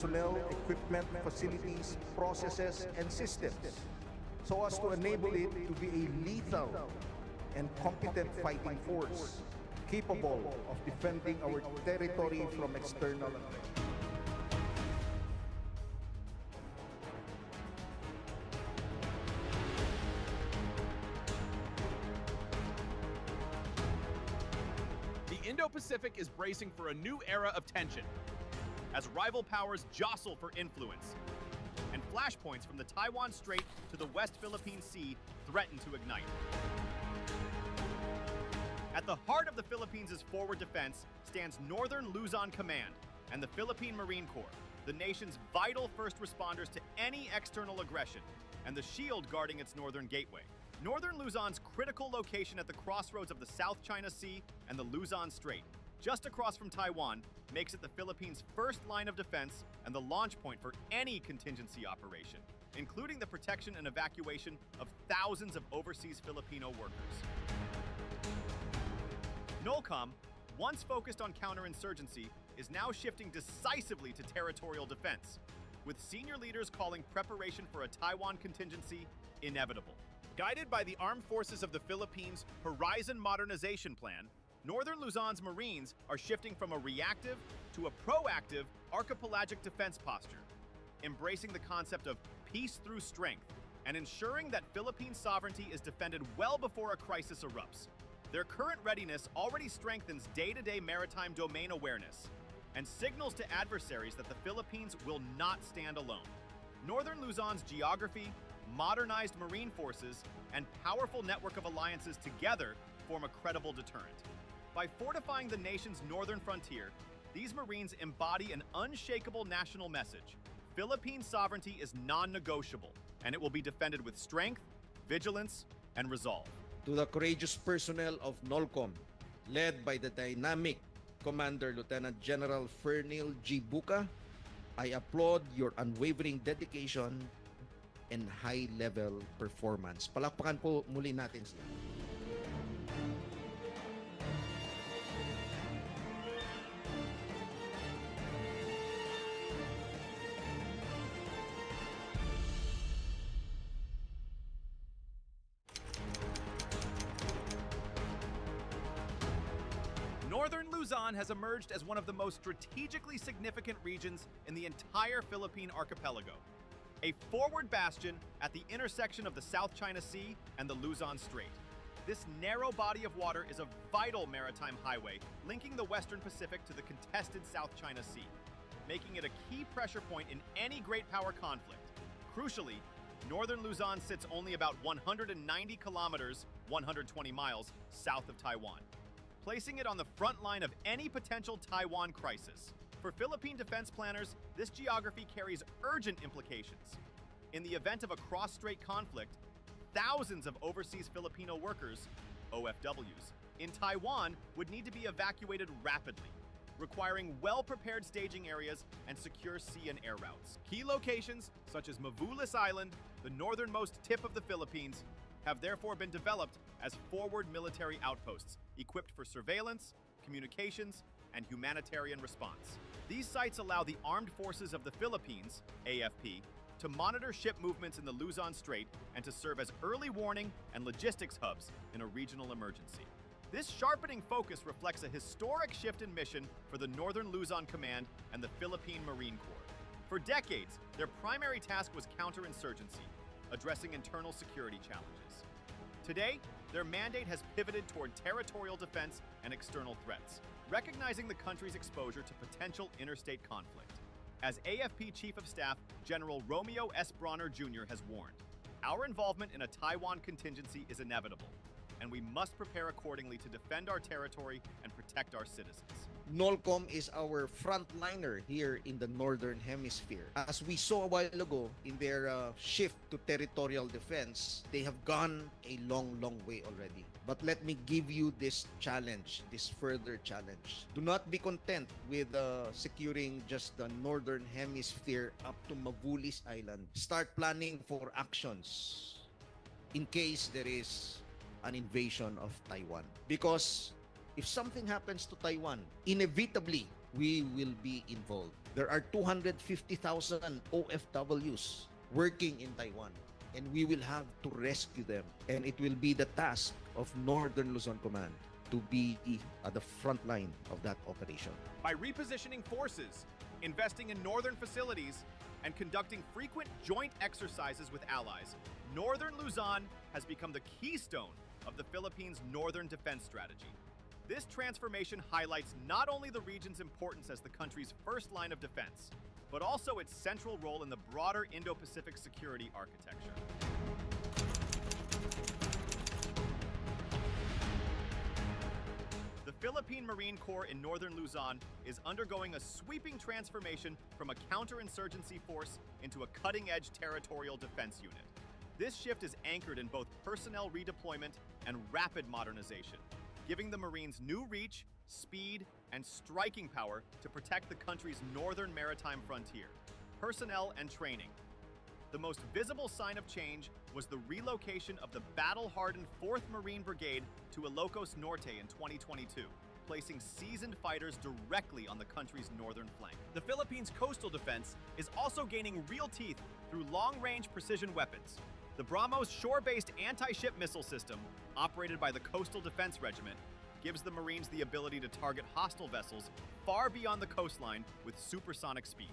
personnel, equipment, facilities, processes, and systems so as to enable it to be a lethal and competent fighting force capable of defending our territory from external threats. The Indo-Pacific is bracing for a new era of tension as rival powers jostle for influence, and flashpoints from the Taiwan Strait to the West Philippine Sea threaten to ignite. At the heart of the Philippines' forward defense stands Northern Luzon Command and the Philippine Marine Corps, the nation's vital first responders to any external aggression, and the shield guarding its northern gateway. Northern Luzon's critical location at the crossroads of the South China Sea and the Luzon Strait, just across from Taiwan, makes it the Philippines' first line of defense and the launch point for any contingency operation, including the protection and evacuation of thousands of overseas Filipino workers. NOLCOM, once focused on counterinsurgency, is now shifting decisively to territorial defense, with senior leaders calling preparation for a Taiwan contingency inevitable. Guided by the Armed Forces of the Philippines' Horizon Modernization Plan, Northern Luzon's Marines are shifting from a reactive to a proactive archipelagic defense posture, embracing the concept of peace through strength and ensuring that Philippine sovereignty is defended well before a crisis erupts. Their current readiness already strengthens day-to-day maritime domain awareness and signals to adversaries that the Philippines will not stand alone. Northern Luzon's geography, modernized marine forces, and powerful network of alliances together form a credible deterrent. By fortifying the nation's northern frontier, these Marines embody an unshakable national message. Philippine sovereignty is non-negotiable, and it will be defended with strength, vigilance, and resolve. To the courageous personnel of NOLCOM, led by the dynamic Commander Lieutenant General Fernil G. Buca, I applaud your unwavering dedication and high-level performance. Palakpakan po muli natin sila. Northern Luzon has emerged as one of the most strategically significant regions in the entire Philippine archipelago, a forward bastion at the intersection of the South China Sea and the Luzon Strait. This narrow body of water is a vital maritime highway linking the Western Pacific to the contested South China Sea, making it a key pressure point in any great power conflict. Crucially, Northern Luzon sits only about 190 kilometers, 120 miles, south of Taiwan, placing it on the front line of any potential Taiwan crisis. For Philippine defense planners, this geography carries urgent implications. In the event of a cross-strait conflict, thousands of overseas Filipino workers, OFWs, in Taiwan would need to be evacuated rapidly, requiring well-prepared staging areas and secure sea and air routes. Key locations, such as Mavulis Island, the northernmost tip of the Philippines, have therefore been developed as forward military outposts, equipped for surveillance, communications, and humanitarian response. These sites allow the Armed Forces of the Philippines, AFP, to monitor ship movements in the Luzon Strait and to serve as early warning and logistics hubs in a regional emergency. This sharpening focus reflects a historic shift in mission for the Northern Luzon Command and the Philippine Marine Corps. For decades, their primary task was counterinsurgency, addressing internal security challenges. Today, their mandate has pivoted toward territorial defense and external threats, recognizing the country's exposure to potential interstate conflict. As AFP Chief of Staff General Romeo S. Bronner Jr. has warned, our involvement in a Taiwan contingency is inevitable, and we must prepare accordingly to defend our territory and protect our citizens. NOLCOM is our frontliner here in the Northern Hemisphere. As we saw a while ago in their shift to territorial defense, they have gone a long way already. But let me give you this challenge, this further challenge. Do not be content with securing just the Northern Hemisphere up to Mavulis Island. Start planning for actions in case there is an invasion of Taiwan. Because if something happens to Taiwan, inevitably, we will be involved. There are 250,000 OFWs working in Taiwan, and we will have to rescue them. And it will be the task of Northern Luzon Command to be at the front line of that operation. By repositioning forces, investing in northern facilities, and conducting frequent joint exercises with allies, Northern Luzon has become the keystone of the Philippines' northern defense strategy. This transformation highlights not only the region's importance as the country's first line of defense, but also its central role in the broader Indo-Pacific security architecture. The Philippine Marine Corps in Northern Luzon is undergoing a sweeping transformation from a counterinsurgency force into a cutting-edge territorial defense unit. This shift is anchored in both personnel redeployment and rapid modernization, giving the Marines new reach, speed, and striking power to protect the country's northern maritime frontier. Personnel and training. The most visible sign of change was the relocation of the battle-hardened 4th Marine Brigade to Ilocos Norte in 2022, placing seasoned fighters directly on the country's northern flank. The Philippines' coastal defense is also gaining real teeth through long-range precision weapons. The BrahMos shore-based anti-ship missile system, operated by the Coastal Defense Regiment, gives the Marines the ability to target hostile vessels far beyond the coastline with supersonic speed.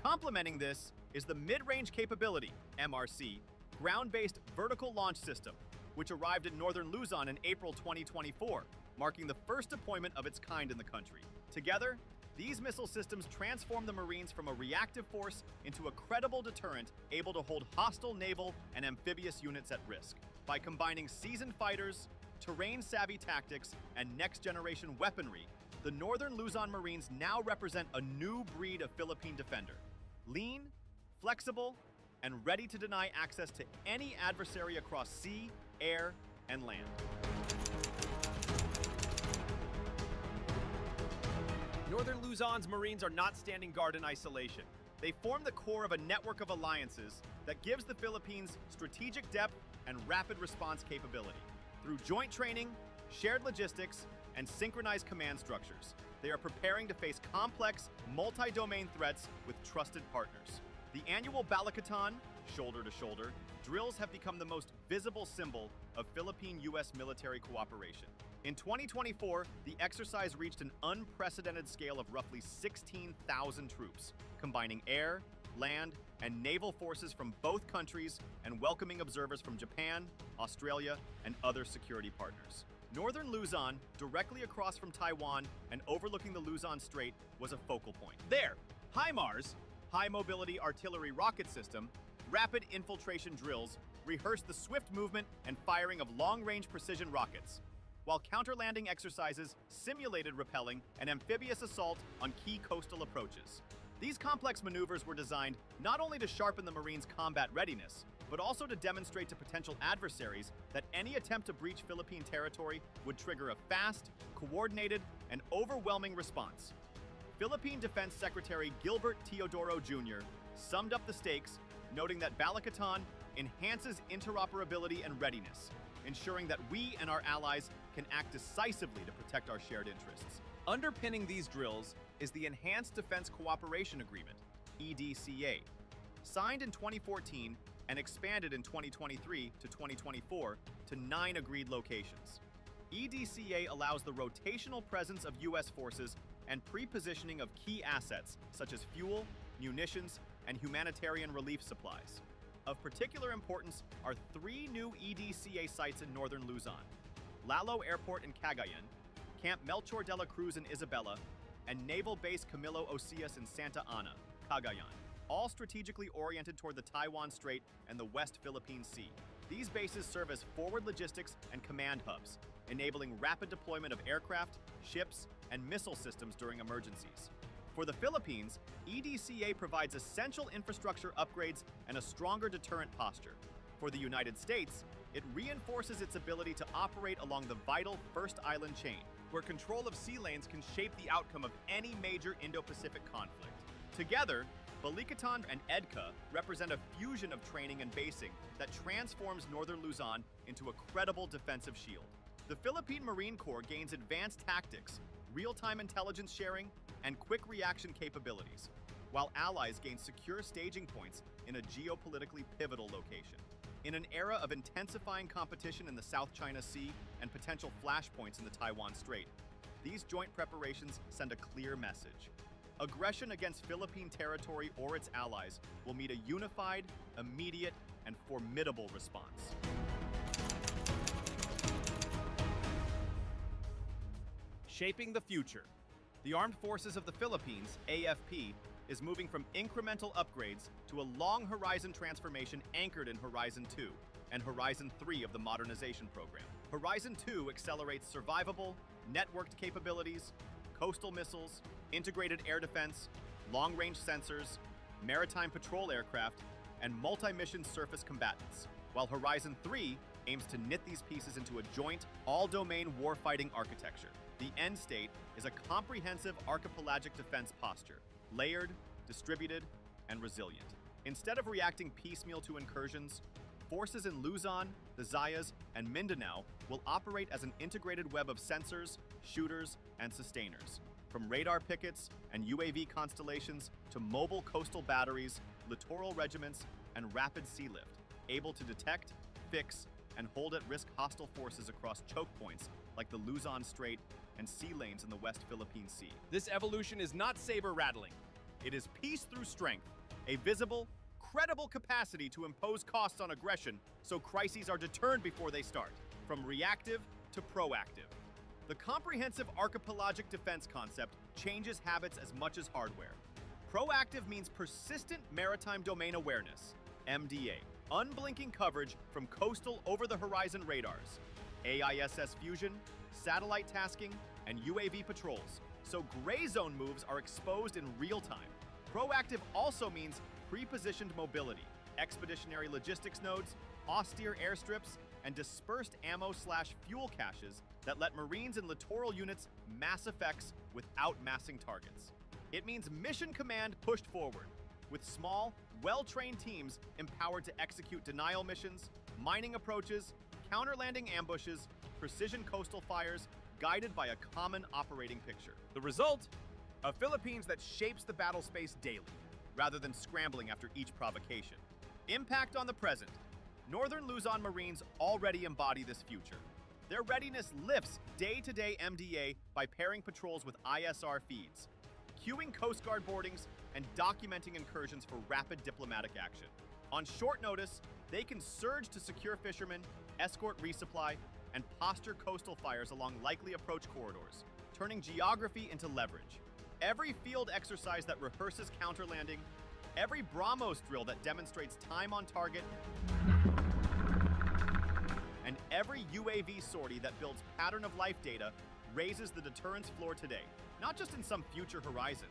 Complementing this is the Mid-Range Capability, MRC, ground-based vertical launch system, which arrived in Northern Luzon in April 2024, marking the first deployment of its kind in the country. Together, these missile systems transform the Marines from a reactive force into a credible deterrent able to hold hostile naval and amphibious units at risk. By combining seasoned fighters, terrain-savvy tactics, and next-generation weaponry, the Northern Luzon Marines now represent a new breed of Philippine defender. Lean, flexible, and ready to deny access to any adversary across sea, air, and land. Northern Luzon's Marines are not standing guard in isolation. They form the core of a network of alliances that gives the Philippines strategic depth and rapid response capability. Through joint training, shared logistics, and synchronized command structures, they are preparing to face complex, multi-domain threats with trusted partners. The annual Balikatan, shoulder to shoulder, drills have become the most visible symbol of Philippine-U.S. military cooperation. In 2024, the exercise reached an unprecedented scale of roughly 16,000 troops, combining air, land, and naval forces from both countries and welcoming observers from Japan, Australia, and other security partners. Northern Luzon, directly across from Taiwan and overlooking the Luzon Strait, was a focal point. There, HIMARS, High Mobility Artillery Rocket System, rapid infiltration drills rehearsed the swift movement and firing of long-range precision rockets, while counter-landing exercises simulated rappelling and amphibious assault on key coastal approaches. These complex maneuvers were designed not only to sharpen the Marines' combat readiness, but also to demonstrate to potential adversaries that any attempt to breach Philippine territory would trigger a fast, coordinated, and overwhelming response. Philippine Defense Secretary Gilbert Teodoro Jr. summed up the stakes, noting that Balikatan enhances interoperability and readiness, ensuring that we and our allies can act decisively to protect our shared interests. Underpinning these drills is the Enhanced Defense Cooperation Agreement, EDCA, signed in 2014 and expanded in 2023 to 2024 to 9 agreed locations. EDCA allows the rotational presence of U.S. forces and pre-positioning of key assets such as fuel, munitions, and humanitarian relief supplies. Of particular importance are 3 new EDCA sites in Northern Luzon: Lalo Airport in Cagayan, Camp Melchor de la Cruz in Isabela, and Naval Base Camilo Ocias in Santa Ana, Cagayan, all strategically oriented toward the Taiwan Strait and the West Philippine Sea. These bases serve as forward logistics and command hubs, enabling rapid deployment of aircraft, ships, and missile systems during emergencies. For the Philippines, EDCA provides essential infrastructure upgrades and a stronger deterrent posture. For the United States, it reinforces its ability to operate along the vital First Island chain, where control of sea lanes can shape the outcome of any major Indo-Pacific conflict. Together, Balikatan and EDCA represent a fusion of training and basing that transforms Northern Luzon into a credible defensive shield. The Philippine Marine Corps gains advanced tactics, real-time intelligence sharing, and quick reaction capabilities, while allies gain secure staging points in a geopolitically pivotal location. In an era of intensifying competition in the South China Sea and potential flashpoints in the Taiwan Strait, these joint preparations send a clear message. Aggression against Philippine territory or its allies will meet a unified, immediate, and formidable response. Shaping the future. The Armed Forces of the Philippines, AFP, is moving from incremental upgrades to a long-horizon transformation anchored in Horizon 2 and Horizon 3 of the modernization program. Horizon 2 accelerates survivable, networked capabilities, coastal missiles, integrated air defense, long-range sensors, maritime patrol aircraft, and multi-mission surface combatants, while Horizon 3 aims to knit these pieces into a joint, all-domain warfighting architecture. The end state is a comprehensive archipelagic defense posture, layered, distributed, and resilient. Instead of reacting piecemeal to incursions, forces in Luzon, the Zayas, and Mindanao will operate as an integrated web of sensors, shooters, and sustainers. From radar pickets and UAV constellations to mobile coastal batteries, littoral regiments, and rapid sea lift, able to detect, fix, and hold at risk hostile forces across choke points like the Luzon Strait and sea lanes in the West Philippine Sea. This evolution is not saber-rattling. It is peace through strength, a visible, credible capacity to impose costs on aggression so crises are deterred before they start, from reactive to proactive. The comprehensive archipelagic defense concept changes habits as much as hardware. Proactive means persistent maritime domain awareness, MDA, unblinking coverage from coastal over-the-horizon radars, AISS fusion, satellite tasking, and UAV patrols, so gray zone moves are exposed in real time. Proactive also means pre-positioned mobility, expeditionary logistics nodes, austere airstrips, and dispersed ammo/fuel caches that let Marines and littoral units mass effects without massing targets. It means mission command pushed forward, with small, well-trained teams empowered to execute denial missions, mining approaches, counter-landing ambushes, precision coastal fires, guided by a common operating picture. The result? A Philippines that shapes the battle space daily, rather than scrambling after each provocation. Impact on the present. Northern Luzon Marines already embody this future. Their readiness lifts day-to-day MDA by pairing patrols with ISR feeds, queuing Coast Guard boardings, and documenting incursions for rapid diplomatic action. On short notice, they can surge to secure fishermen, escort resupply, and posture coastal fires along likely approach corridors, turning geography into leverage. Every field exercise that rehearses counter-landing, every BrahMos drill that demonstrates time on target, and every UAV sortie that builds pattern of life data raises the deterrence floor today, not just in some future horizon.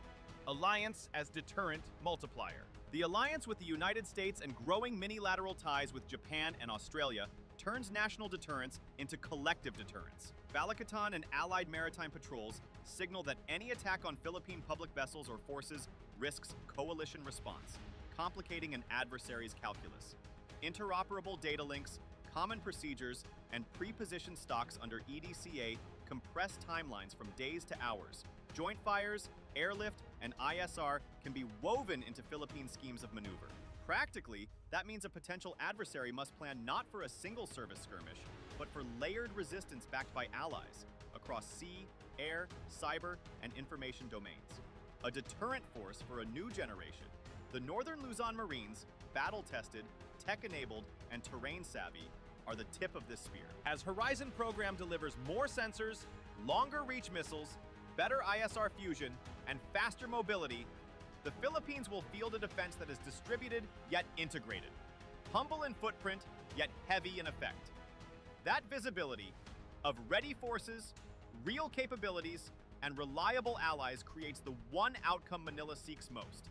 Alliance as deterrent multiplier. The alliance with the United States and growing minilateral ties with Japan and Australia turns national deterrence into collective deterrence. Balikatan and allied maritime patrols signal that any attack on Philippine public vessels or forces risks coalition response, complicating an adversary's calculus. Interoperable data links, common procedures, and pre-positioned stocks under EDCA compress timelines from days to hours. Joint fires, airlift, and ISR can be woven into Philippine schemes of maneuver. Practically, that means a potential adversary must plan not for a single service skirmish, but for layered resistance backed by allies across sea, air, cyber, and information domains. A deterrent force for a new generation. The Northern Luzon Marines, battle-tested, tech-enabled, and terrain-savvy, are the tip of this spear. As Horizon program delivers more sensors, longer reach missiles, better ISR fusion, and faster mobility, the Philippines will field a defense that is distributed yet integrated, humble in footprint yet heavy in effect. That visibility of ready forces, real capabilities, and reliable allies creates the one outcome Manila seeks most: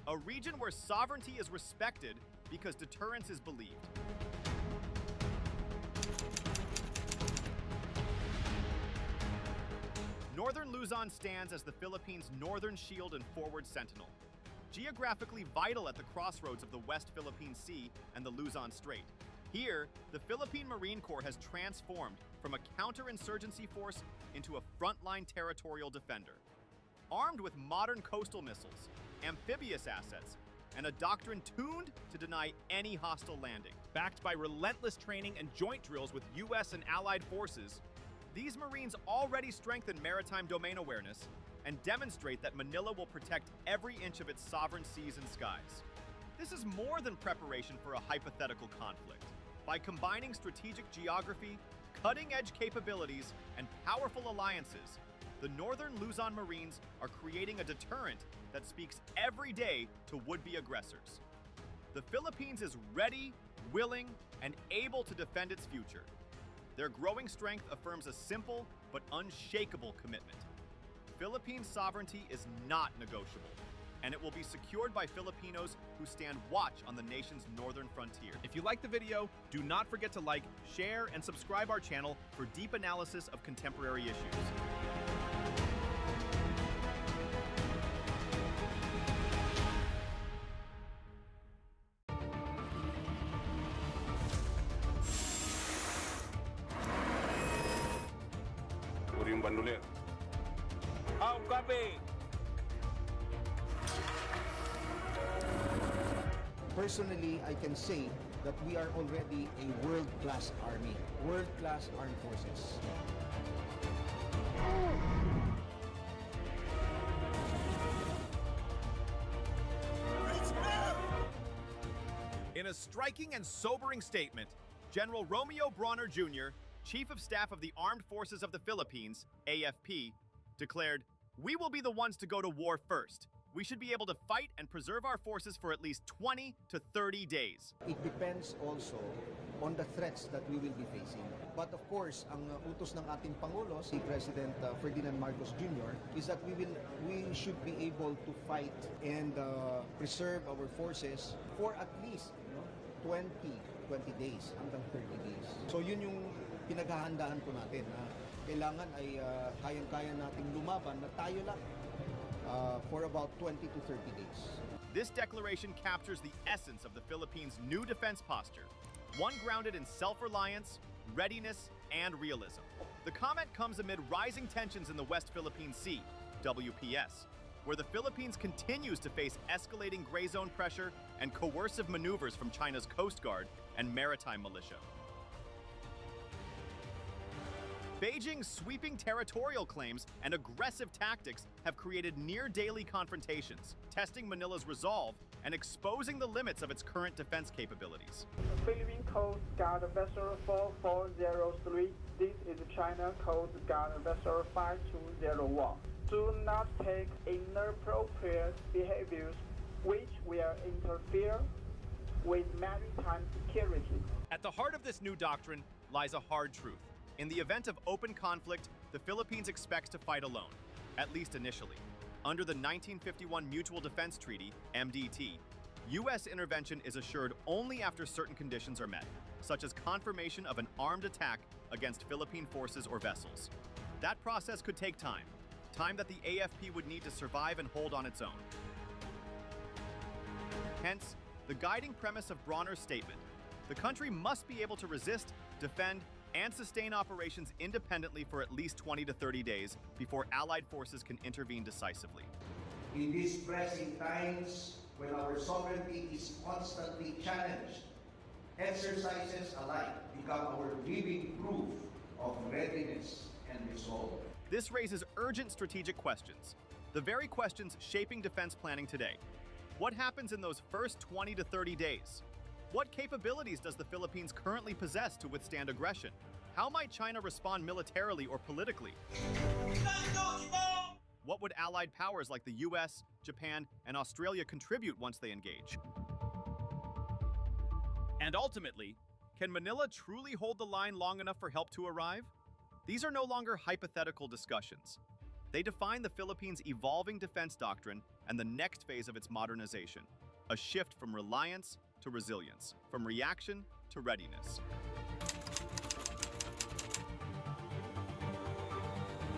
a region where sovereignty is respected because deterrence is believed. Northern Luzon stands as the Philippines' northern shield and forward sentinel, geographically vital at the crossroads of the West Philippine Sea and the Luzon Strait. Here, the Philippine Marine Corps has transformed from a counterinsurgency force into a frontline territorial defender. Armed with modern coastal missiles, amphibious assets, and a doctrine tuned to deny any hostile landing. Backed by relentless training and joint drills with U.S. and allied forces, these Marines already strengthen maritime domain awareness and demonstrate that Manila will protect every inch of its sovereign seas and skies. This is more than preparation for a hypothetical conflict. By combining strategic geography, cutting-edge capabilities, and powerful alliances, the Northern Luzon Marines are creating a deterrent that speaks every day to would-be aggressors. The Philippines is ready, willing, and able to defend its future. Their growing strength affirms a simple but unshakable commitment. Philippine sovereignty is not negotiable, and it will be secured by Filipinos who stand watch on the nation's northern frontier. If you liked the video, do not forget to like, share, and subscribe our channel for deep analysis of contemporary issues. Yung bandolier. Copy! Personally, I can say that we are already a world-class army, world-class armed forces. In a striking and sobering statement, General Romeo Brawner Jr., Chief of Staff of the Armed Forces of the Philippines, AFP, declared, "We will be the ones to go to war first. We should be able to fight and preserve our forces for at least 20 to 30 days." It depends also on the threats that we will be facing. But of course, ang utos ng ating Pangulo, si President Ferdinand Marcos Jr., is that we should be able to fight and preserve our forces for at least 20 days hanggang 30 days. So yun yung pinaghahandaan po natin na kailangan ay kayang-kaya nating lumaban na tayo lang for about 20 to 30 days. This declaration captures the essence of the Philippines' new defense posture, one grounded in self-reliance, readiness, and realism. The comment comes amid rising tensions in the West Philippine Sea, WPS, where the Philippines continues to face escalating gray zone pressure and coercive maneuvers from China's Coast Guard and maritime militia. Beijing's sweeping territorial claims and aggressive tactics have created near-daily confrontations, testing Manila's resolve and exposing the limits of its current defense capabilities. Philippine Coast Guard Vessel 4403. This is China Coast Guard Vessel 5201. Do not take inappropriate behaviors which will interfere with maritime security. At the heart of this new doctrine lies a hard truth. In the event of open conflict, the Philippines expects to fight alone, at least initially. Under the 1951 Mutual Defense Treaty, MDT, U.S. intervention is assured only after certain conditions are met, such as confirmation of an armed attack against Philippine forces or vessels. That process could take time that the AFP would need to survive and hold on its own. Hence, the guiding premise of Brawner's statement: the country must be able to resist, defend, and sustain operations independently for at least 20 to 30 days before Allied forces can intervene decisively. In these pressing times, when our sovereignty is constantly challenged, exercises alike become our living proof of readiness and resolve. This raises urgent strategic questions, the very questions shaping defense planning today. What happens in those first 20 to 30 days? What capabilities does the Philippines currently possess to withstand aggression? How might China respond militarily or politically? What would allied powers like the US, Japan, and Australia contribute once they engage? And ultimately, can Manila truly hold the line long enough for help to arrive? These are no longer hypothetical discussions. They define the Philippines' evolving defense doctrine and the next phase of its modernization, a shift from reliance to resilience, from reaction to readiness.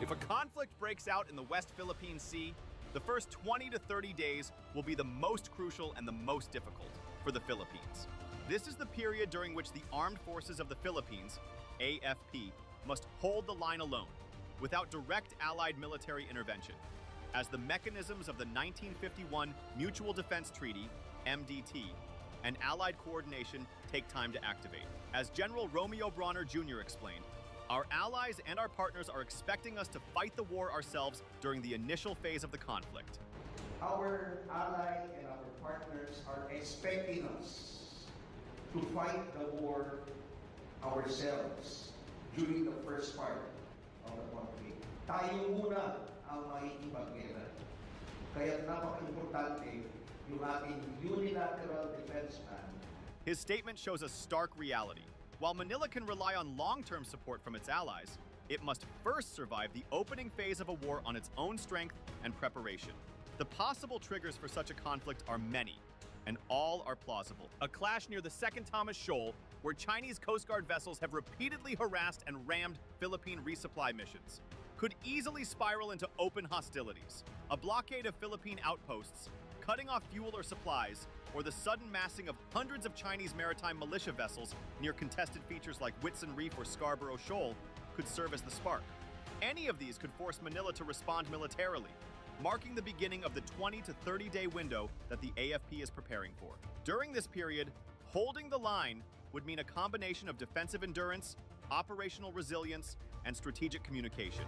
If a conflict breaks out in the West Philippine Sea, the first 20 to 30 days will be the most crucial and the most difficult for the Philippines. This is the period during which the armed forces of the Philippines, AFP, must hold the line alone, without direct Allied military intervention, as the mechanisms of the 1951 Mutual Defense Treaty, MDT, and Allied coordination take time to activate. As General Romeo Bronner Jr. explained, our allies and our partners are expecting us to fight the war ourselves during the initial phase of the conflict. Our ally and our partners are expecting us to fight the war ourselves during the first part of the conflict. Tayo muna ang makikipaggera. Kaya napaka-importante yung ating unilateral defense plan. His statement shows a stark reality. While Manila can rely on long-term support from its allies, it must first survive the opening phase of a war on its own strength and preparation. The possible triggers for such a conflict are many, and all are plausible. A clash near the Second Thomas Shoal, where Chinese Coast Guard vessels have repeatedly harassed and rammed Philippine resupply missions, could easily spiral into open hostilities. A blockade of Philippine outposts, cutting off fuel or supplies, or the sudden massing of hundreds of Chinese maritime militia vessels near contested features like Whitsun Reef or Scarborough Shoal could serve as the spark. Any of these could force Manila to respond militarily, marking the beginning of the 20 to 30-day window that the AFP is preparing for. During this period, holding the line would mean a combination of defensive endurance, operational resilience, and strategic communication.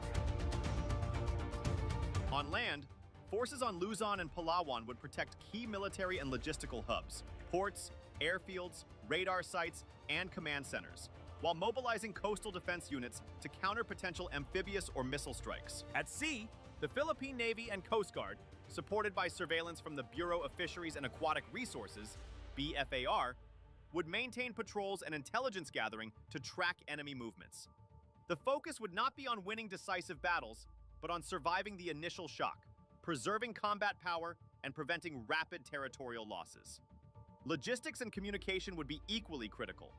On land, forces on Luzon and Palawan would protect key military and logistical hubs, ports, airfields, radar sites, and command centers, while mobilizing coastal defense units to counter potential amphibious or missile strikes. At sea, the Philippine Navy and Coast Guard, supported by surveillance from the Bureau of Fisheries and Aquatic Resources, BFAR, would maintain patrols and intelligence gathering to track enemy movements. The focus would not be on winning decisive battles, but on surviving the initial shock, preserving combat power, and preventing rapid territorial losses. Logistics and communication would be equally critical.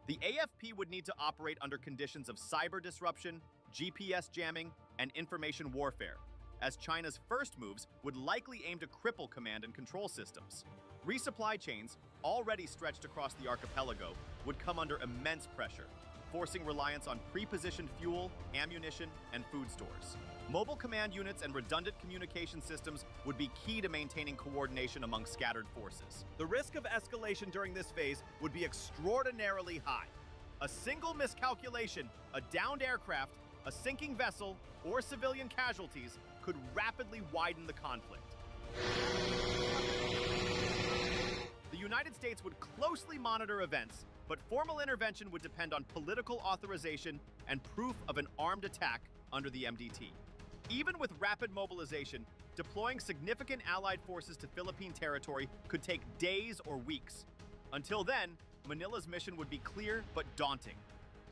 The AFP would need to operate under conditions of cyber disruption, GPS jamming, and information warfare, as China's first moves would likely aim to cripple command and control systems. Resupply chains, already stretched across the archipelago, would come under immense pressure, forcing reliance on pre-positioned fuel, ammunition, and food stores. Mobile command units and redundant communication systems would be key to maintaining coordination among scattered forces. The risk of escalation during this phase would be extraordinarily high. A single miscalculation, a downed aircraft, a sinking vessel, or civilian casualties could rapidly widen the conflict. The United States would closely monitor events, but formal intervention would depend on political authorization and proof of an armed attack under the MDT. Even with rapid mobilization, deploying significant Allied forces to Philippine territory could take days or weeks. Until then, Manila's mission would be clear but daunting.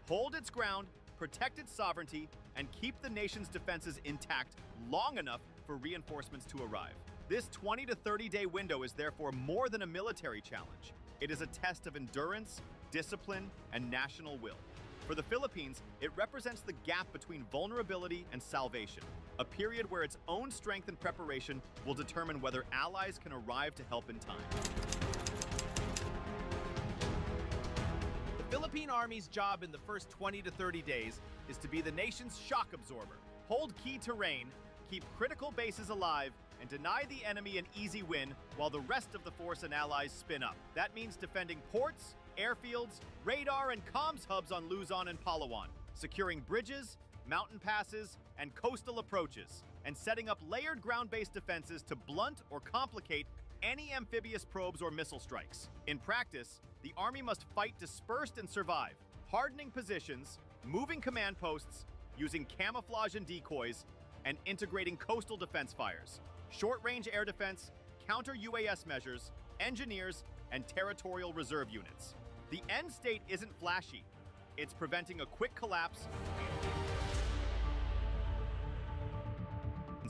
Hold its ground, protect its sovereignty, and keep the nation's defenses intact long enough for reinforcements to arrive. This 20 to 30-day window is therefore more than a military challenge. It is a test of endurance, discipline, and national will. For the Philippines, it represents the gap between vulnerability and salvation, a period where its own strength and preparation will determine whether allies can arrive to help in time. The Philippine Army's job in the first 20 to 30 days is to be the nation's shock absorber, hold key terrain, keep critical bases alive, and deny the enemy an easy win while the rest of the force and allies spin up. That means defending ports, airfields, radar, and comms hubs on Luzon and Palawan, securing bridges, mountain passes, and coastal approaches, and setting up layered ground-based defenses to blunt or complicate any amphibious probes or missile strikes. In practice, the Army must fight dispersed and survive, hardening positions, moving command posts, using camouflage and decoys, and integrating coastal defense fires, short-range air defense, counter-UAS measures, engineers, and territorial reserve units. The end state isn't flashy. It's preventing a quick collapse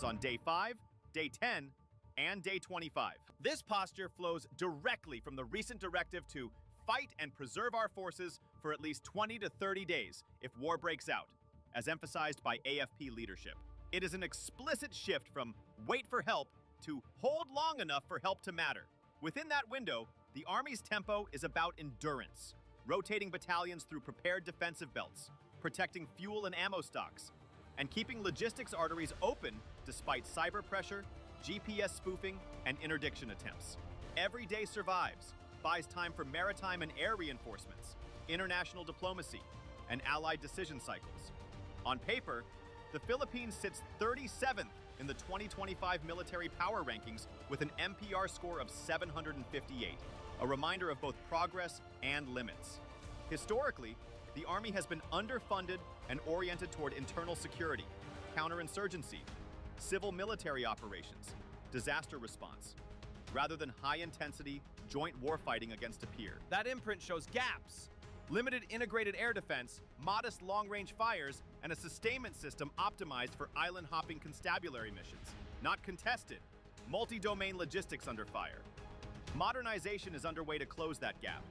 on day 5, day 10, and day 25. This posture flows directly from the recent directive to fight and preserve our forces for at least 20 to 30 days if war breaks out, as emphasized by AFP leadership. It is an explicit shift from wait for help to hold long enough for help to matter. Within that window, The Army's tempo is about endurance, rotating battalions through prepared defensive belts, protecting fuel and ammo stocks, and keeping logistics arteries open despite cyber pressure, GPS spoofing, and interdiction attempts. Every day survives, buys time for maritime and air reinforcements, international diplomacy, and allied decision cycles. On paper, the Philippines sits 37th in the 2025 military power rankings with an MPR score of 758, a reminder of both progress and limits. Historically, the Army has been underfunded and oriented toward internal security, counterinsurgency, civil military operations, disaster response, rather than high-intensity, joint warfighting against a peer. That imprint shows gaps. Limited integrated air defense, modest long-range fires, and a sustainment system optimized for island-hopping constabulary missions. Not contested. Multi-domain logistics under fire. Modernization is underway to close that gap.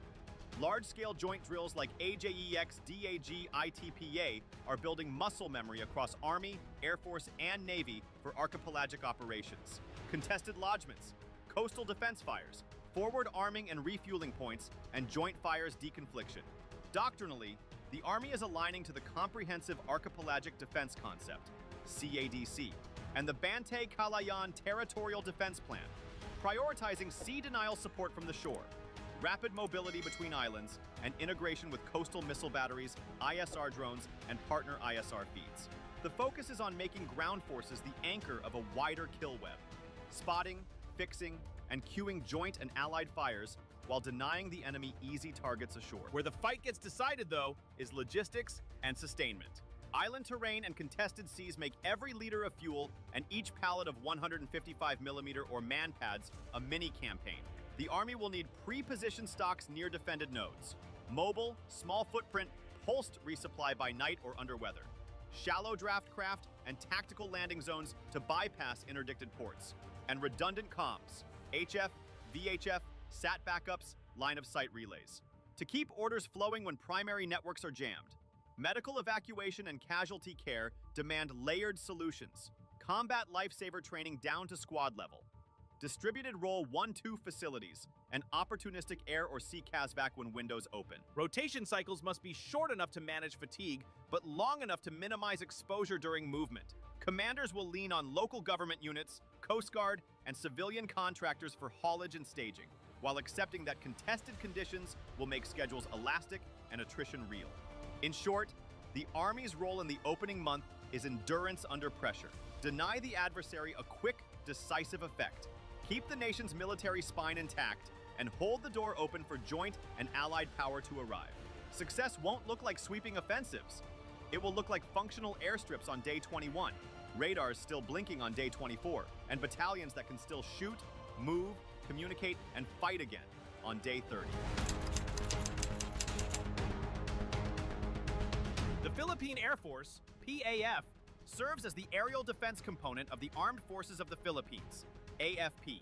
Large-scale joint drills like AJEX, DAG, ITPA are building muscle memory across Army, Air Force, and Navy for archipelagic operations. Contested lodgements, coastal defense fires, forward arming and refueling points, and joint fires deconfliction. Doctrinally, the Army is aligning to the Comprehensive Archipelagic Defense Concept, CADC, and the Bantay Calayan Territorial Defense Plan, prioritizing sea denial support from the shore, rapid mobility between islands, and integration with coastal missile batteries, ISR drones, and partner ISR feeds. The focus is on making ground forces the anchor of a wider kill web, spotting, fixing, and cueing joint and allied fires while denying the enemy easy targets ashore. Where the fight gets decided, though, is logistics and sustainment. Island terrain and contested seas make every liter of fuel and each pallet of 155mm or man pads a mini-campaign. The Army will need pre-positioned stocks near defended nodes, mobile, small footprint, pulsed resupply by night or under weather, shallow draft craft, and tactical landing zones to bypass interdicted ports, and redundant comms, HF, VHF, SAT backups, line of sight relays, to keep orders flowing when primary networks are jammed. Medical evacuation and casualty care demand layered solutions, combat lifesaver training down to squad level, distributed role 1-2 facilities, and opportunistic air or sea CASVAC when windows open. Rotation cycles must be short enough to manage fatigue, but long enough to minimize exposure during movement. Commanders will lean on local government units, Coast Guard, and civilian contractors for haulage and staging, while accepting that contested conditions will make schedules elastic and attrition real. In short, the Army's role in the opening month is endurance under pressure. Deny the adversary a quick, decisive effect. Keep the nation's military spine intact, and hold the door open for joint and allied power to arrive. Success won't look like sweeping offensives. It will look like functional airstrips on day 21, radars still blinking on day 24, and battalions that can still shoot, move, communicate, and fight again on day 30. The Philippine Air Force, PAF, serves as the aerial defense component of the Armed Forces of the Philippines, AFP,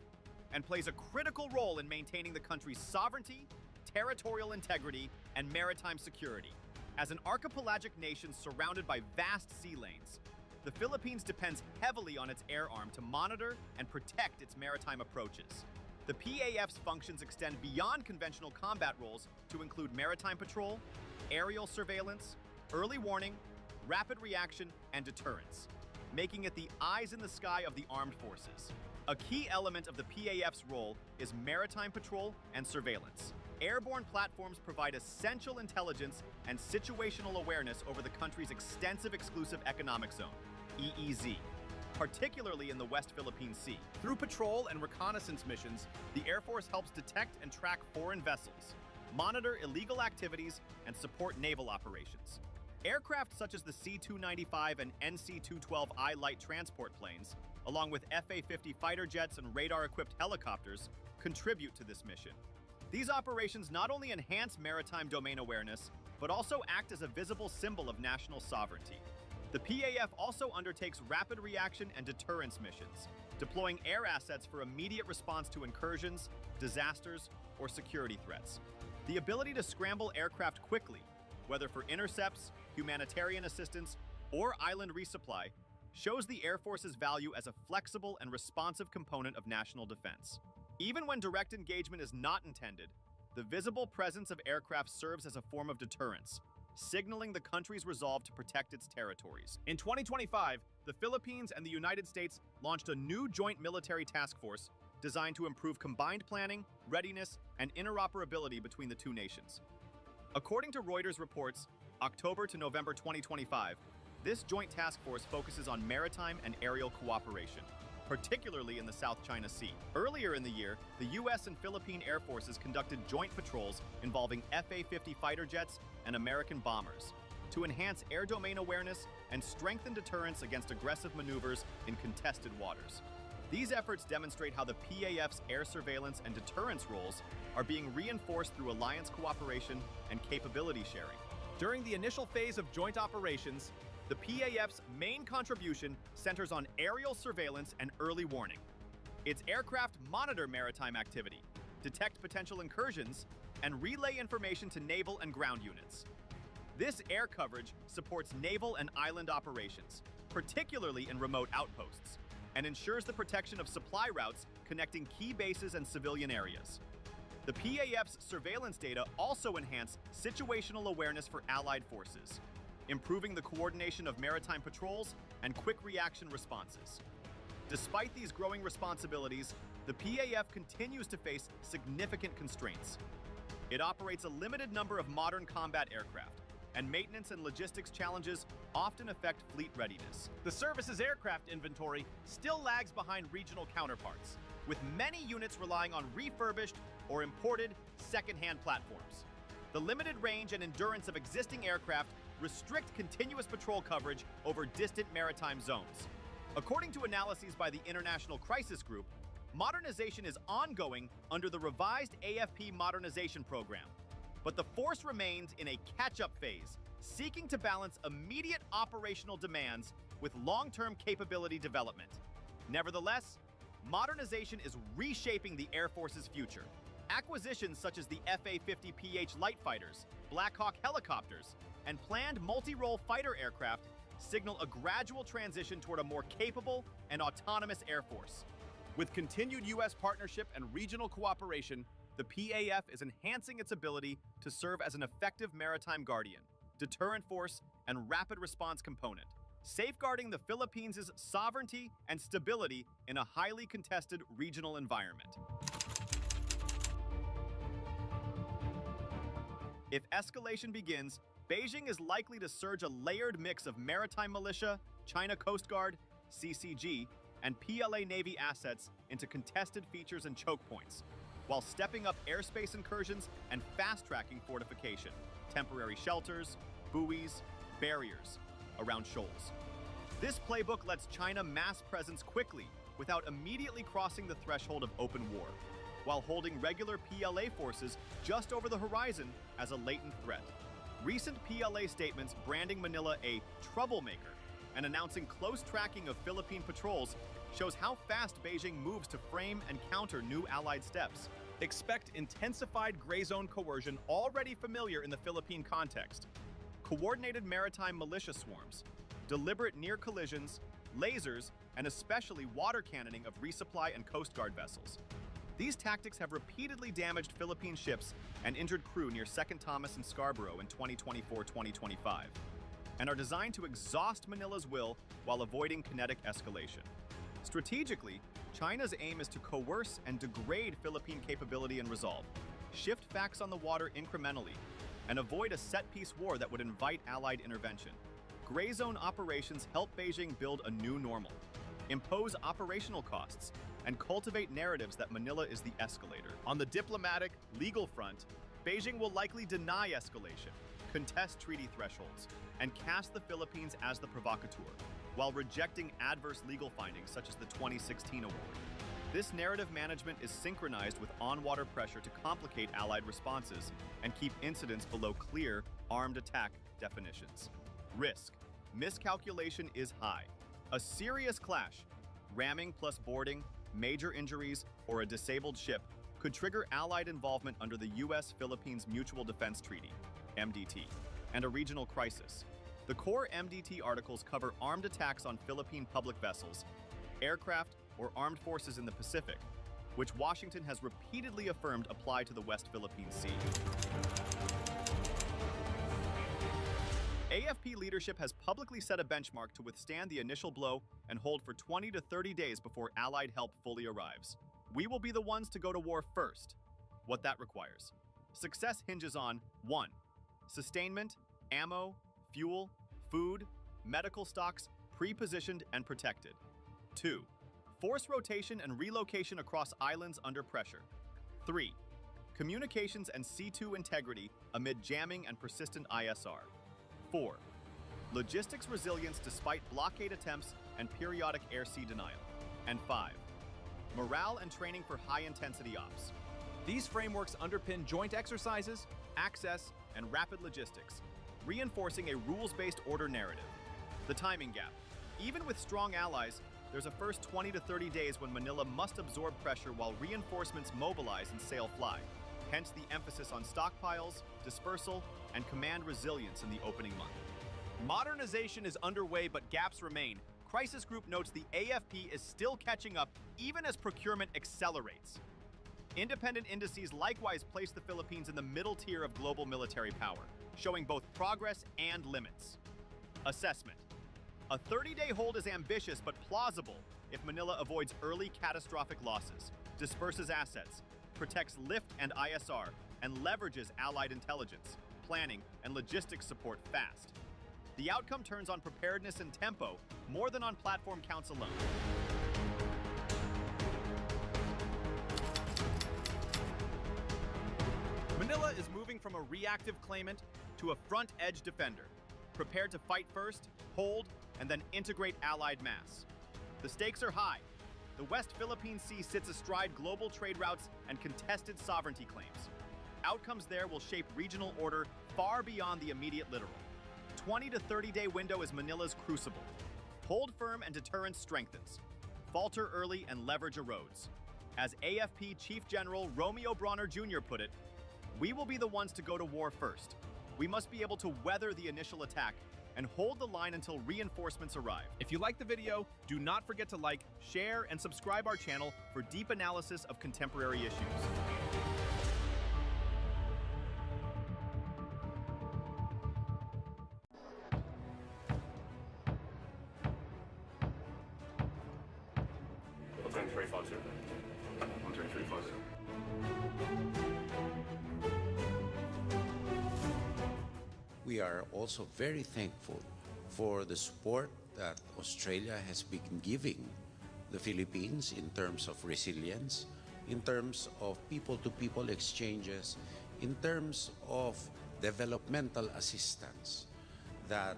and plays a critical role in maintaining the country's sovereignty, territorial integrity, and maritime security. As an archipelagic nation surrounded by vast sea lanes, the Philippines depends heavily on its air arm to monitor and protect its maritime approaches. The PAF's functions extend beyond conventional combat roles to include maritime patrol, aerial surveillance, early warning, rapid reaction, and deterrence, making it the eyes in the sky of the armed forces. A key element of the PAF's role is maritime patrol and surveillance. Airborne platforms provide essential intelligence and situational awareness over the country's extensive exclusive economic zone, EEZ, particularly in the West Philippine Sea. Through patrol and reconnaissance missions, the Air Force helps detect and track foreign vessels, monitor illegal activities, and support naval operations. Aircraft such as the C-295 and NC-212I light transport planes, along with FA-50 fighter jets and radar-equipped helicopters, contribute to this mission. These operations not only enhance maritime domain awareness, but also act as a visible symbol of national sovereignty. The PAF also undertakes rapid reaction and deterrence missions, deploying air assets for immediate response to incursions, disasters, or security threats. The ability to scramble aircraft quickly, whether for intercepts, humanitarian assistance, or island resupply, shows the Air Force's value as a flexible and responsive component of national defense. Even when direct engagement is not intended, the visible presence of aircraft serves as a form of deterrence, signaling the country's resolve to protect its territories. In 2025, the Philippines and the United States launched a new joint military task force designed to improve combined planning, readiness, and interoperability between the two nations. According to Reuters reports, October to November 2025, this joint task force focuses on maritime and aerial cooperation, particularly in the South China Sea. Earlier in the year, the U.S. and Philippine Air Forces conducted joint patrols involving FA-50 fighter jets and American bombers to enhance air domain awareness and strengthen deterrence against aggressive maneuvers in contested waters. These efforts demonstrate how the PAF's air surveillance and deterrence roles are being reinforced through alliance cooperation and capability sharing. During the initial phase of joint operations, the PAF's main contribution centers on aerial surveillance and early warning. Its aircraft monitor maritime activity, detect potential incursions, and relay information to naval and ground units. This air coverage supports naval and island operations, particularly in remote outposts, and ensures the protection of supply routes connecting key bases and civilian areas. The PAF's surveillance data also enhance situational awareness for allied forces, improving the coordination of maritime patrols and quick reaction responses. Despite these growing responsibilities, the PAF continues to face significant constraints. It operates a limited number of modern combat aircraft, and maintenance and logistics challenges often affect fleet readiness. The service's aircraft inventory still lags behind regional counterparts, with many units relying on refurbished or imported second-hand platforms. The limited range and endurance of existing aircraft restrict continuous patrol coverage over distant maritime zones. According to analyses by the International Crisis Group, modernization is ongoing under the revised AFP modernization program, but the force remains in a catch-up phase, seeking to balance immediate operational demands with long-term capability development. Nevertheless, modernization is reshaping the Air Force's future. Acquisitions such as the FA-50PH light fighters, Black Hawk helicopters, and planned multi-role fighter aircraft signal a gradual transition toward a more capable and autonomous Air Force. With continued U.S. partnership and regional cooperation, the PAF is enhancing its ability to serve as an effective maritime guardian, deterrent force, and rapid response component, safeguarding the Philippines' sovereignty and stability in a highly contested regional environment. If escalation begins, Beijing is likely to surge a layered mix of maritime militia, China Coast Guard, CCG, and PLA Navy assets into contested features and choke points, while stepping up airspace incursions and fast-tracking fortification, temporary shelters, buoys, barriers around shoals. This playbook lets China mass presence quickly without immediately crossing the threshold of open war, while holding regular PLA forces just over the horizon as a latent threat. Recent PLA statements branding Manila a troublemaker and announcing close tracking of Philippine patrols shows how fast Beijing moves to frame and counter new allied steps. Expect intensified gray zone coercion already familiar in the Philippine context. Coordinated maritime militia swarms, deliberate near collisions, lasers, and especially water cannoning of resupply and Coast Guard vessels. These tactics have repeatedly damaged Philippine ships and injured crew near Second Thomas and Scarborough in 2024-2025, and are designed to exhaust Manila's will while avoiding kinetic escalation. Strategically, China's aim is to coerce and degrade Philippine capability and resolve, shift facts on the water incrementally, and avoid a set-piece war that would invite Allied intervention. Gray zone operations help Beijing build a new normal, impose operational costs, and cultivate narratives that Manila is the escalator. On the diplomatic, legal front, Beijing will likely deny escalation, contest treaty thresholds, and cast the Philippines as the provocateur, while rejecting adverse legal findings such as the 2016 award. This narrative management is synchronized with on-water pressure to complicate Allied responses and keep incidents below clear, armed attack definitions. Risk. Miscalculation is high. A serious clash, ramming plus boarding, major injuries, or a disabled ship could trigger Allied involvement under the U.S.-Philippines Mutual Defense Treaty, MDT, and a regional crisis. The core MDT articles cover armed attacks on Philippine public vessels, aircraft, or armed forces in the Pacific, which Washington has repeatedly affirmed apply to the West Philippine Sea. AFP leadership has publicly set a benchmark to withstand the initial blow and hold for 20 to 30 days before Allied help fully arrives. We will be the ones to go to war first. What that requires. Success hinges on 1. Sustainment, ammo, fuel, food, medical stocks, pre-positioned and protected. 2. Force rotation and relocation across islands under pressure. 3. Communications and C2 integrity amid jamming and persistent ISR. 4. Logistics resilience despite blockade attempts and periodic air-sea denial. And 5. Morale and training for high-intensity ops. These frameworks underpin joint exercises, access, and rapid logistics, reinforcing a rules-based order narrative. The timing gap. Even with strong allies, there's a first 20 to 30 days when Manila must absorb pressure while reinforcements mobilize and sail fly. Hence the emphasis on stockpiles, dispersal, and command resilience in the opening month. Modernization is underway, but gaps remain. Crisis Group notes the AFP is still catching up even as procurement accelerates. Independent indices likewise place the Philippines in the middle tier of global military power, showing both progress and limits. Assessment. A 30-day hold is ambitious but plausible if Manila avoids early catastrophic losses, disperses assets, protects lift and ISR, and leverages Allied intelligence, planning, and logistics support fast. The outcome turns on preparedness and tempo more than on platform counts alone. Manila is moving from a reactive claimant to a front-edge defender, prepared to fight first, hold, and then integrate Allied mass. The stakes are high. The West Philippine Sea sits astride global trade routes and contested sovereignty claims. Outcomes there will shape regional order far beyond the immediate literal. 20 to 30-day window is Manila's crucible. Hold firm and deterrence strengthens. Falter early and leverage erodes. As AFP Chief General Romeo Bronner Jr. put it, we will be the ones to go to war first. We must be able to weather the initial attack and hold the line until reinforcements arrive. If you like the video, do not forget to like, share, and subscribe our channel for deep analysis of contemporary issues. I'll turn 350. I'll turn 350. We are also very thankful for the support that Australia has been giving the Philippines in terms of resilience, in terms of people-to-people exchanges, in terms of developmental assistance that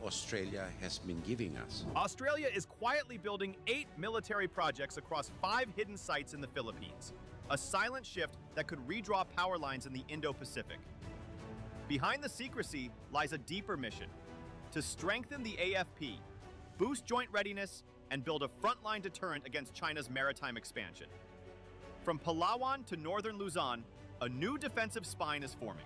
Australia has been giving us. Australia is quietly building 8 military projects across 5 hidden sites in the Philippines, a silent shift that could redraw power lines in the Indo-Pacific. Behind the secrecy lies a deeper mission: to strengthen the AFP, boost joint readiness, and build a frontline deterrent against China's maritime expansion. From Palawan to northern Luzon, a new defensive spine is forming.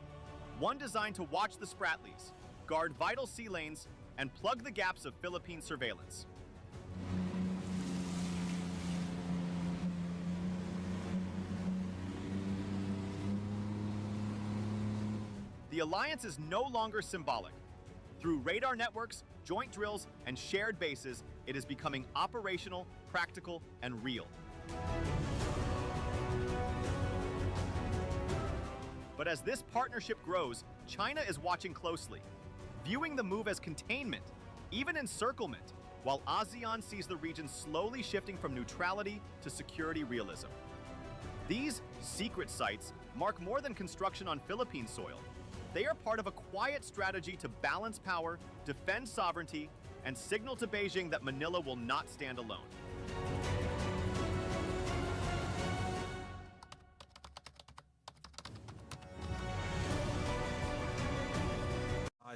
One designed to watch the Spratlys, guard vital sea lanes, and plug the gaps of Philippine surveillance. The alliance is no longer symbolic. Through radar networks, joint drills, and shared bases, it is becoming operational, practical, and real. But as this partnership grows, China is watching closely, viewing the move as containment, even encirclement, while ASEAN sees the region slowly shifting from neutrality to security realism. These secret sites mark more than construction on Philippine soil. They are part of a quiet strategy to balance power, defend sovereignty, and signal to Beijing that Manila will not stand alone.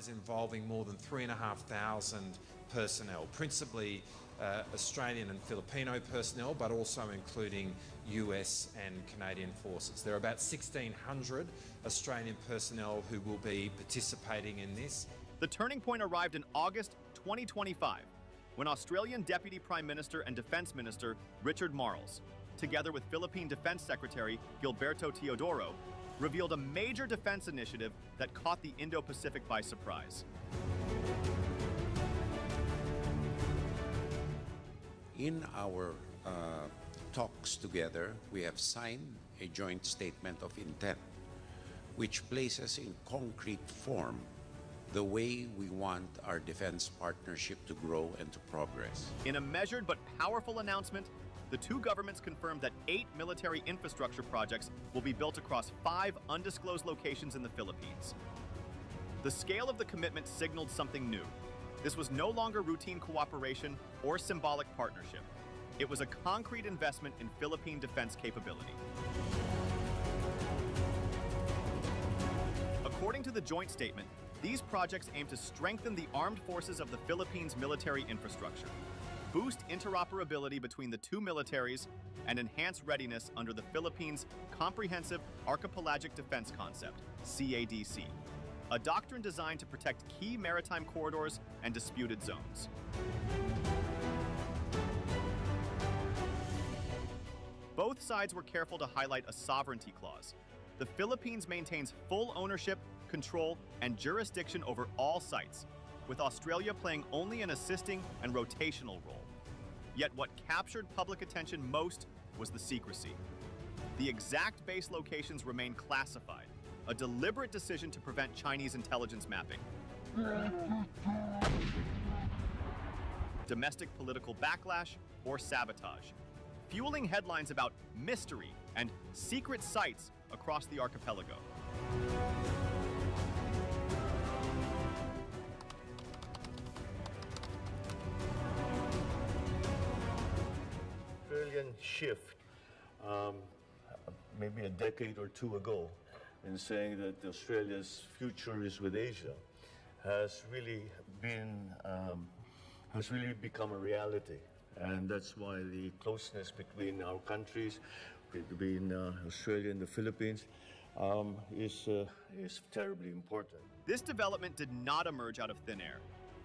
Involving more than 3,500 personnel, principally Australian and Filipino personnel, but also including US and Canadian forces. There are about 1,600 Australian personnel who will be participating in this. The turning point arrived in August 2025, when Australian Deputy Prime Minister and Defence Minister Richard Marles together with Philippine Defense Secretary Gilberto Teodoro, revealed a major defense initiative that caught the Indo-Pacific by surprise. In our talks together, we have signed a joint statement of intent, which places in concrete form the way we want our defense partnership to grow and to progress. In a measured but powerful announcement, the two governments confirmed that 8 military infrastructure projects will be built across 5 undisclosed locations in the Philippines. The scale of the commitment signaled something new. This was no longer routine cooperation or symbolic partnership. It was a concrete investment in Philippine defense capability. According to the joint statement, these projects aim to strengthen the armed forces of the Philippines' military infrastructure, boost interoperability between the two militaries, and enhance readiness under the Philippines' Comprehensive Archipelagic Defense Concept, CADC, a doctrine designed to protect key maritime corridors and disputed zones. Both sides were careful to highlight a sovereignty clause. The Philippines maintains full ownership, control, and jurisdiction over all sites, with Australia playing only an assisting and rotational role. Yet what captured public attention most was the secrecy. The exact base locations remain classified, a deliberate decision to prevent Chinese intelligence mapping. Domestic political backlash or sabotage, fueling headlines about mystery and secret sites across the archipelago. Australian shift maybe a decade or two ago in saying that Australia's future is with Asia has really become a reality. And that's why the closeness between our countries, between Australia and the Philippines, is terribly important. This development did not emerge out of thin air.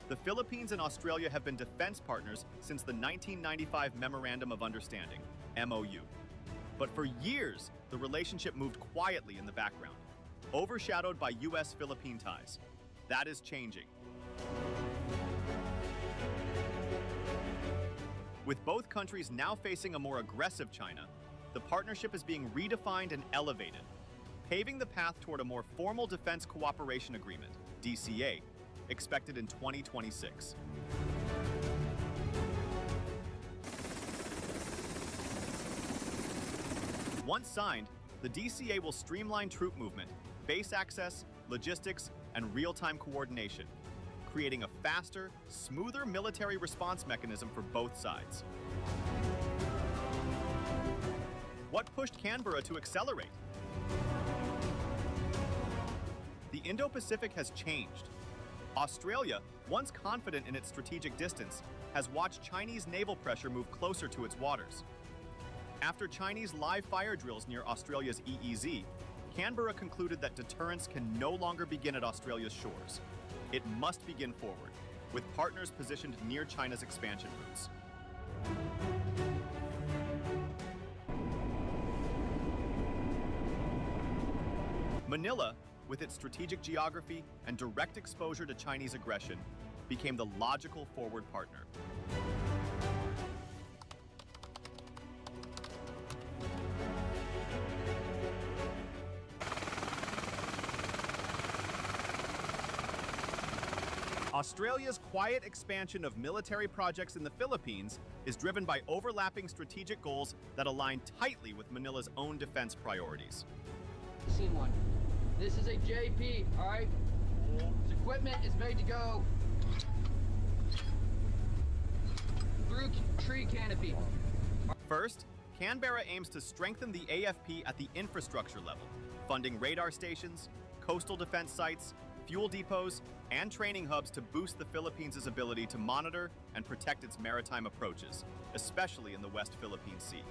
The Philippines and Australia have been defense partners since the 1995 Memorandum of Understanding, MOU. But for years, the relationship moved quietly in the background, overshadowed by U.S.-Philippine ties. That is changing. With both countries now facing a more aggressive China, the partnership is being redefined and elevated, paving the path toward a more formal Defense Cooperation Agreement, DCA, expected in 2026. Once signed, the DCA will streamline troop movement, base access, logistics, and real-time coordination, creating a faster, smoother military response mechanism for both sides. What pushed Canberra to accelerate? The Indo-Pacific has changed. Australia, once confident in its strategic distance, has watched Chinese naval pressure move closer to its waters. After Chinese live fire drills near Australia's EEZ, Canberra concluded that deterrence can no longer begin at Australia's shores. It must begin forward, with partners positioned near China's expansion routes. Manila, with its strategic geography and direct exposure to Chinese aggression, became the logical forward partner. Australia's quiet expansion of military projects in the Philippines is driven by overlapping strategic goals that align tightly with Manila's own defense priorities. Scene one. This is a JP, all right? This equipment is made to go through tree canopy. First, Canberra aims to strengthen the AFP at the infrastructure level, funding radar stations, coastal defense sites, fuel depots, and training hubs to boost the Philippines' ability to monitor and protect its maritime approaches, especially in the West Philippine Sea.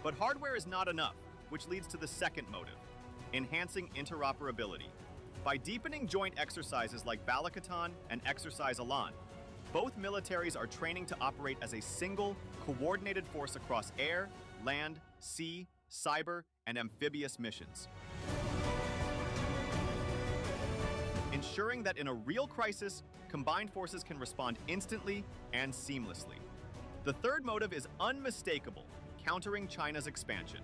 But hardware is not enough, which leads to the second motive, enhancing interoperability. By deepening joint exercises like Balikatan and Exercise Alan, Both militaries are training to operate as a single, coordinated force across air, land, sea, cyber, and amphibious missions. Ensuring that in a real crisis, combined forces can respond instantly and seamlessly. The third motive is unmistakable: countering China's expansion.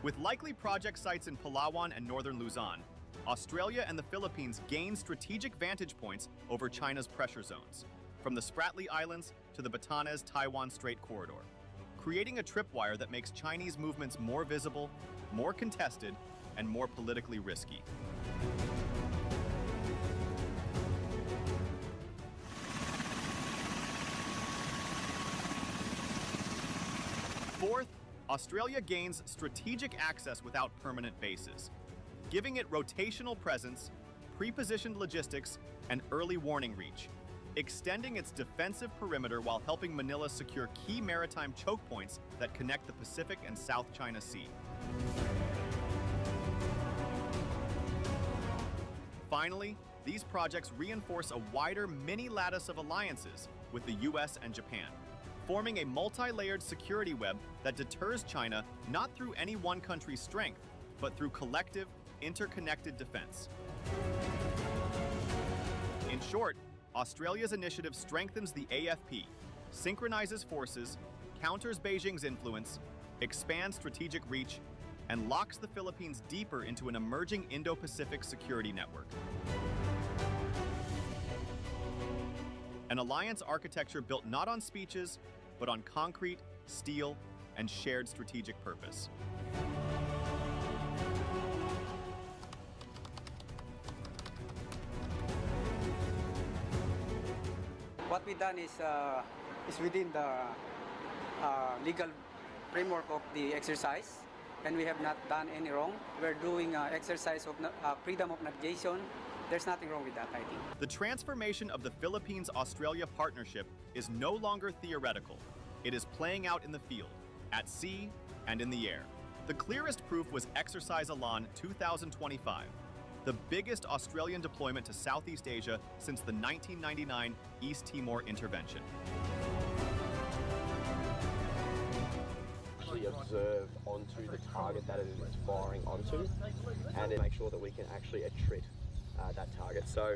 With likely project sites in Palawan and northern Luzon, Australia and the Philippines gain strategic vantage points over China's pressure zones, from the Spratly Islands to the Batanes-Taiwan Strait corridor, creating a tripwire that makes Chinese movements more visible, more contested, and more politically risky. Fourth, Australia gains strategic access without permanent bases, giving it rotational presence, pre-positioned logistics, and early warning reach, extending its defensive perimeter while helping Manila secure key maritime choke points that connect the Pacific and South China Sea. Finally, these projects reinforce a wider mini-lattice of alliances with the US and Japan, forming a multi-layered security web that deters China not through any one country's strength, but through collective, interconnected defense. In short, Australia's initiative strengthens the AFP, synchronizes forces, counters Beijing's influence, expands strategic reach, and locks the Philippines deeper into an emerging Indo-Pacific security network. An alliance architecture built not on speeches, but on concrete, steel, and shared strategic purpose. What we've done is within the legal framework of the exercise, and we have not done any wrong. We're doing exercise of freedom of navigation. There's nothing wrong with that, I think. The transformation of the Philippines-Australia partnership is no longer theoretical. It is playing out in the field, at sea, and in the air. The clearest proof was Exercise Elan 2025, the biggest Australian deployment to Southeast Asia since the 1999 East Timor intervention. Actually observe onto the target that it is firing onto, and then make sure that we can actually attrit that target. So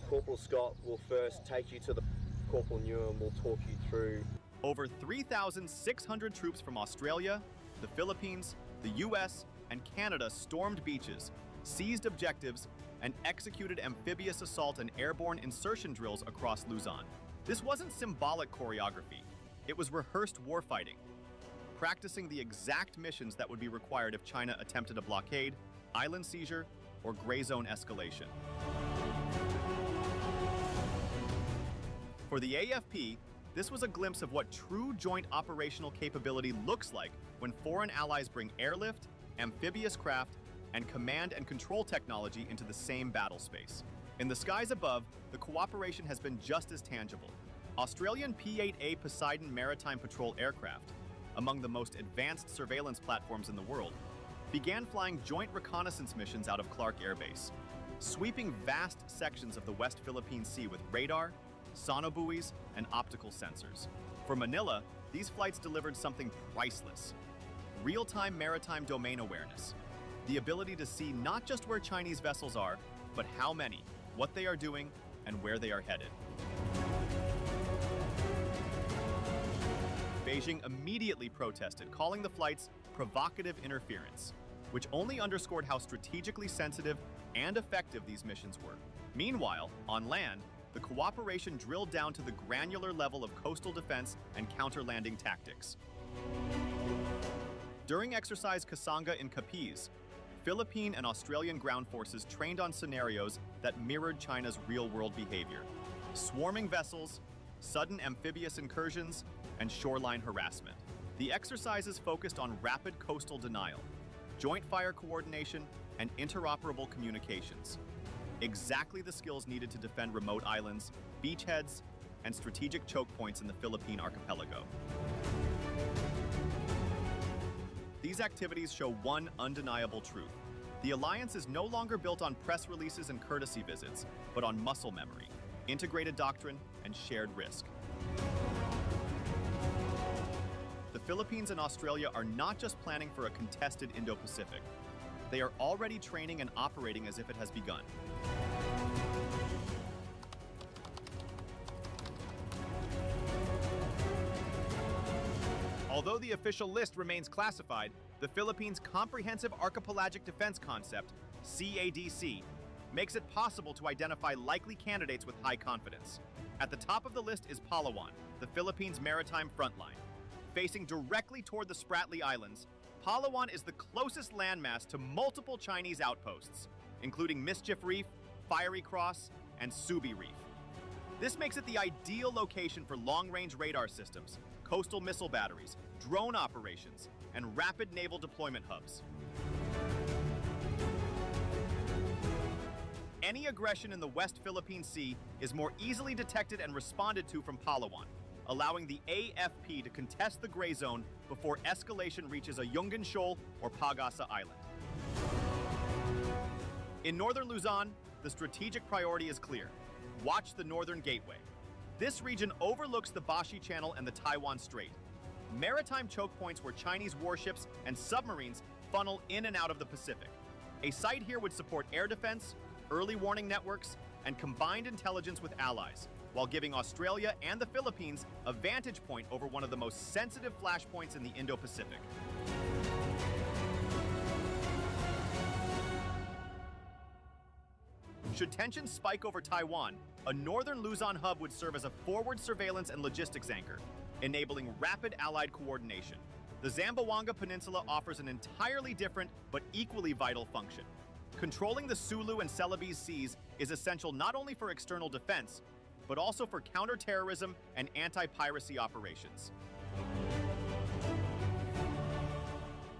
Corporal Scott will first take you to the Corporal Newham will talk you through. Over 3,600 troops from Australia, the Philippines, the US, and Canada stormed beaches, seized objectives, and executed amphibious assault and airborne insertion drills across Luzon. This wasn't symbolic choreography. It was rehearsed warfighting, practicing the exact missions that would be required if China attempted a blockade, island seizure, or gray zone escalation. For the AFP, this was a glimpse of what true joint operational capability looks like when foreign allies bring airlift, amphibious craft, and command and control technology into the same battle space. In the skies above, the cooperation has been just as tangible. Australian P-8A Poseidon maritime patrol aircraft, among the most advanced surveillance platforms in the world, began flying joint reconnaissance missions out of Clark Air Base, sweeping vast sections of the West Philippine Sea with radar, sonobuoys, and optical sensors. For Manila, these flights delivered something priceless: real-time maritime domain awareness, the ability to see not just where Chinese vessels are, but how many, what they are doing, and where they are headed. Beijing immediately protested, calling the flights provocative interference, which only underscored how strategically sensitive and effective these missions were. Meanwhile, on land, the cooperation drilled down to the granular level of coastal defense and counter-landing tactics. During Exercise Kasanga in Capiz, Philippine and Australian ground forces trained on scenarios that mirrored China's real-world behavior: swarming vessels, sudden amphibious incursions, and shoreline harassment. The exercises focused on rapid coastal denial, joint fire coordination, and interoperable communications. Exactly the skills needed to defend remote islands, beachheads, and strategic choke points in the Philippine archipelago. These activities show one undeniable truth: the alliance is no longer built on press releases and courtesy visits, but on muscle memory, integrated doctrine, and shared risk. The Philippines and Australia are not just planning for a contested Indo-Pacific. They are already training and operating as if it has begun. Although the official list remains classified, the Philippines' Comprehensive Archipelagic Defense Concept, CADC, makes it possible to identify likely candidates with high confidence. At the top of the list is Palawan, the Philippines' maritime front line. Facing directly toward the Spratly Islands, Palawan is the closest landmass to multiple Chinese outposts, including Mischief Reef, Fiery Cross, and Subi Reef. This makes it the ideal location for long-range radar systems, coastal missile batteries, drone operations, and rapid naval deployment hubs. Any aggression in the West Philippine Sea is more easily detected and responded to from Palawan, allowing the AFP to contest the gray zone before escalation reaches Ayungin Shoal or Pag-asa Island. In northern Luzon, the strategic priority is clear. Watch the Northern Gateway. This region overlooks the Bashi Channel and the Taiwan Strait, maritime choke points where Chinese warships and submarines funnel in and out of the Pacific. A site here would support air defense, early warning networks, and combined intelligence with allies, while giving Australia and the Philippines a vantage point over one of the most sensitive flashpoints in the Indo-Pacific. Should tensions spike over Taiwan, a northern Luzon hub would serve as a forward surveillance and logistics anchor, enabling rapid allied coordination. The Zamboanga Peninsula offers an entirely different but equally vital function. Controlling the Sulu and Celebes seas is essential not only for external defense, but also for counterterrorism and anti-piracy operations.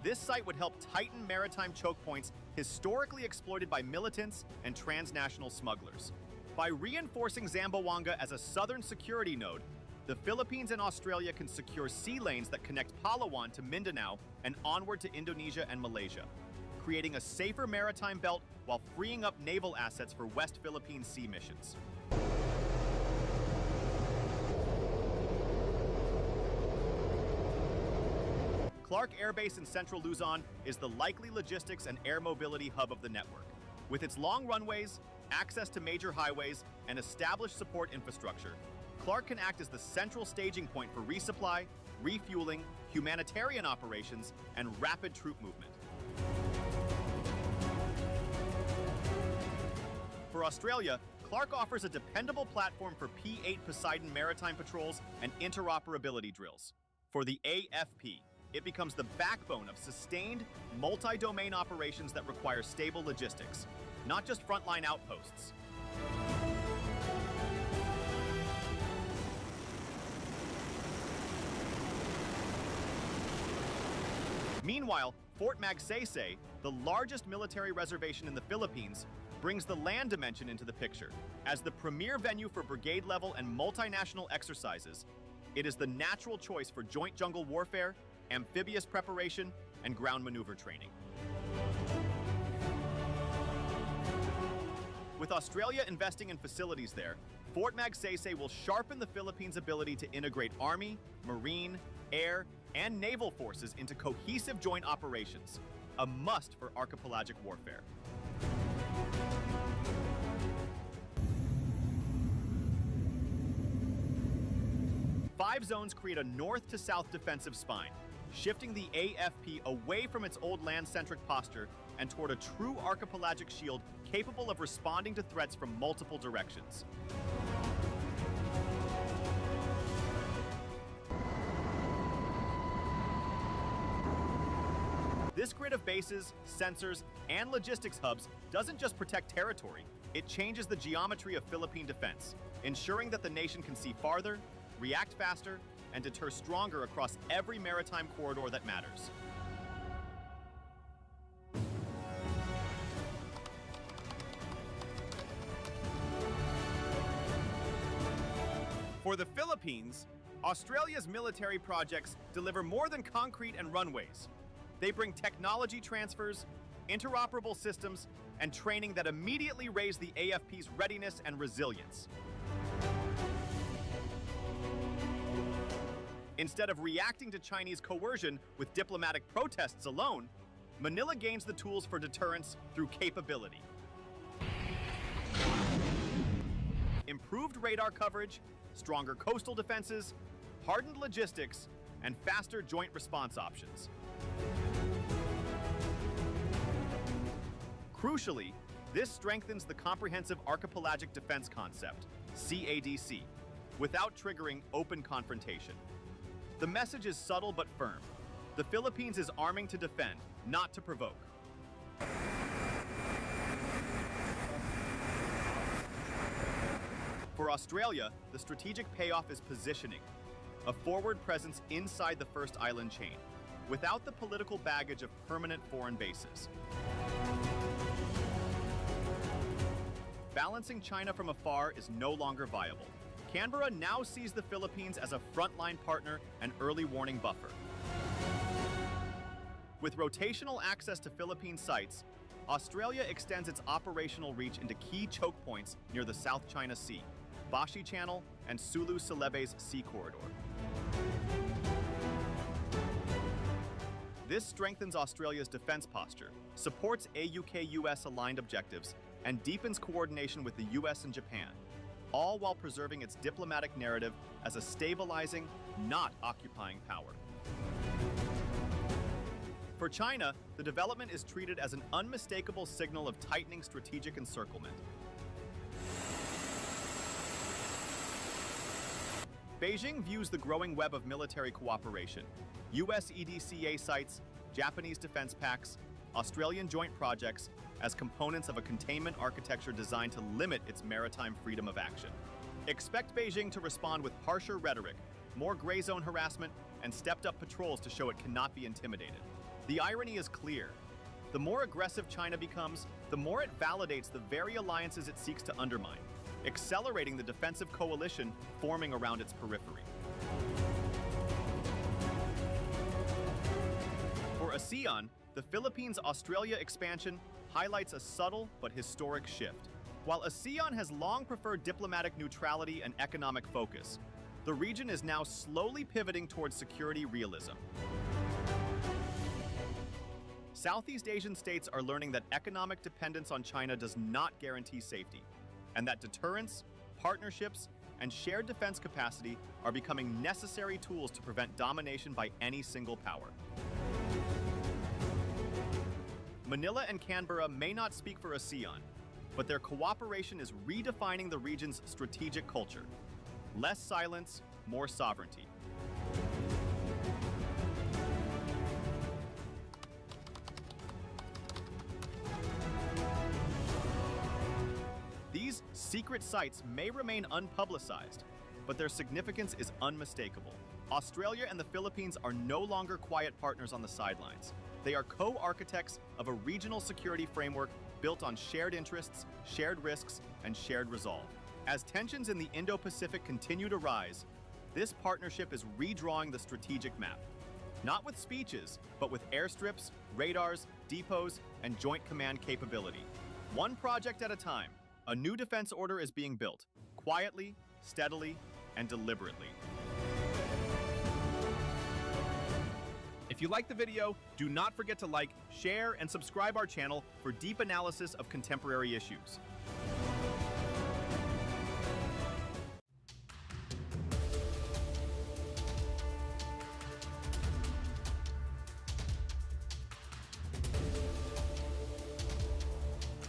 This site would help tighten maritime choke points historically exploited by militants and transnational smugglers. By reinforcing Zamboanga as a southern security node, the Philippines and Australia can secure sea lanes that connect Palawan to Mindanao and onward to Indonesia and Malaysia, creating a safer maritime belt while freeing up naval assets for West Philippine Sea missions. Clark Air Base in central Luzon is the likely logistics and air mobility hub of the network. With its long runways, access to major highways, and established support infrastructure, Clark can act as the central staging point for resupply, refueling, humanitarian operations, and rapid troop movement. For Australia, Clark offers a dependable platform for P-8 Poseidon maritime patrols and interoperability drills. For the AFP, it becomes the backbone of sustained, multi-domain operations that require stable logistics, not just frontline outposts. Meanwhile, Fort Magsaysay, the largest military reservation in the Philippines, brings the land dimension into the picture. As the premier venue for brigade-level and multinational exercises, it is the natural choice for joint jungle warfare, amphibious preparation, and ground maneuver training. With Australia investing in facilities there, Fort Magsaysay will sharpen the Philippines' ability to integrate Army, Marine, Air, and Naval forces into cohesive joint operations, a must for archipelagic warfare. Five zones create a north to south defensive spine, shifting the AFP away from its old land-centric posture and toward a true archipelagic shield capable of responding to threats from multiple directions. This grid of bases, sensors, and logistics hubs doesn't just protect territory, it changes the geometry of Philippine defense, ensuring that the nation can see farther, react faster, and deter stronger across every maritime corridor that matters. For the Philippines, Australia's military projects deliver more than concrete and runways. They bring technology transfers, interoperable systems, and training that immediately raise the AFP's readiness and resilience. Instead of reacting to Chinese coercion with diplomatic protests alone, Manila gains the tools for deterrence through capability. Improved radar coverage, stronger coastal defenses, hardened logistics, and faster joint response options. Crucially, this strengthens the Comprehensive Archipelagic Defense Concept, CADC, without triggering open confrontation. The message is subtle but firm. The Philippines is arming to defend, not to provoke. For Australia, the strategic payoff is positioning, a forward presence inside the first island chain, without the political baggage of permanent foreign bases. Balancing China from afar is no longer viable. Canberra now sees the Philippines as a frontline partner and early warning buffer. With rotational access to Philippine sites, Australia extends its operational reach into key choke points near the South China Sea, Bashi Channel, and Sulu-Celebes Sea Corridor. This strengthens Australia's defense posture, supports AUKUS aligned objectives, and deepens coordination with the US and Japan, all while preserving its diplomatic narrative as a stabilizing, not occupying power. For China, the development is treated as an unmistakable signal of tightening strategic encirclement. Beijing views the growing web of military cooperation, US EDCA sites, Japanese defense pacts, Australian joint projects, as components of a containment architecture designed to limit its maritime freedom of action. Expect Beijing to respond with harsher rhetoric, more gray zone harassment, and stepped-up patrols to show it cannot be intimidated. The irony is clear. The more aggressive China becomes, the more it validates the very alliances it seeks to undermine, accelerating the defensive coalition forming around its periphery. For ASEAN, the Philippines-Australia expansion highlights a subtle but historic shift. While ASEAN has long preferred diplomatic neutrality and economic focus, the region is now slowly pivoting towards security realism. Southeast Asian states are learning that economic dependence on China does not guarantee safety, and that deterrence, partnerships, and shared defense capacity are becoming necessary tools to prevent domination by any single power. Manila and Canberra may not speak for ASEAN, but their cooperation is redefining the region's strategic culture. Less silence, more sovereignty. These secret sites may remain unpublicized, but their significance is unmistakable. Australia and the Philippines are no longer quiet partners on the sidelines. They are co-architects of a regional security framework built on shared interests, shared risks, and shared resolve. As tensions in the Indo-Pacific continue to rise, this partnership is redrawing the strategic map. Not with speeches, but with airstrips, radars, depots, and joint command capability. One project at a time, a new defense order is being built, quietly, steadily, and deliberately. If you like the video, do not forget to like, share, and subscribe our channel for deep analysis of contemporary issues.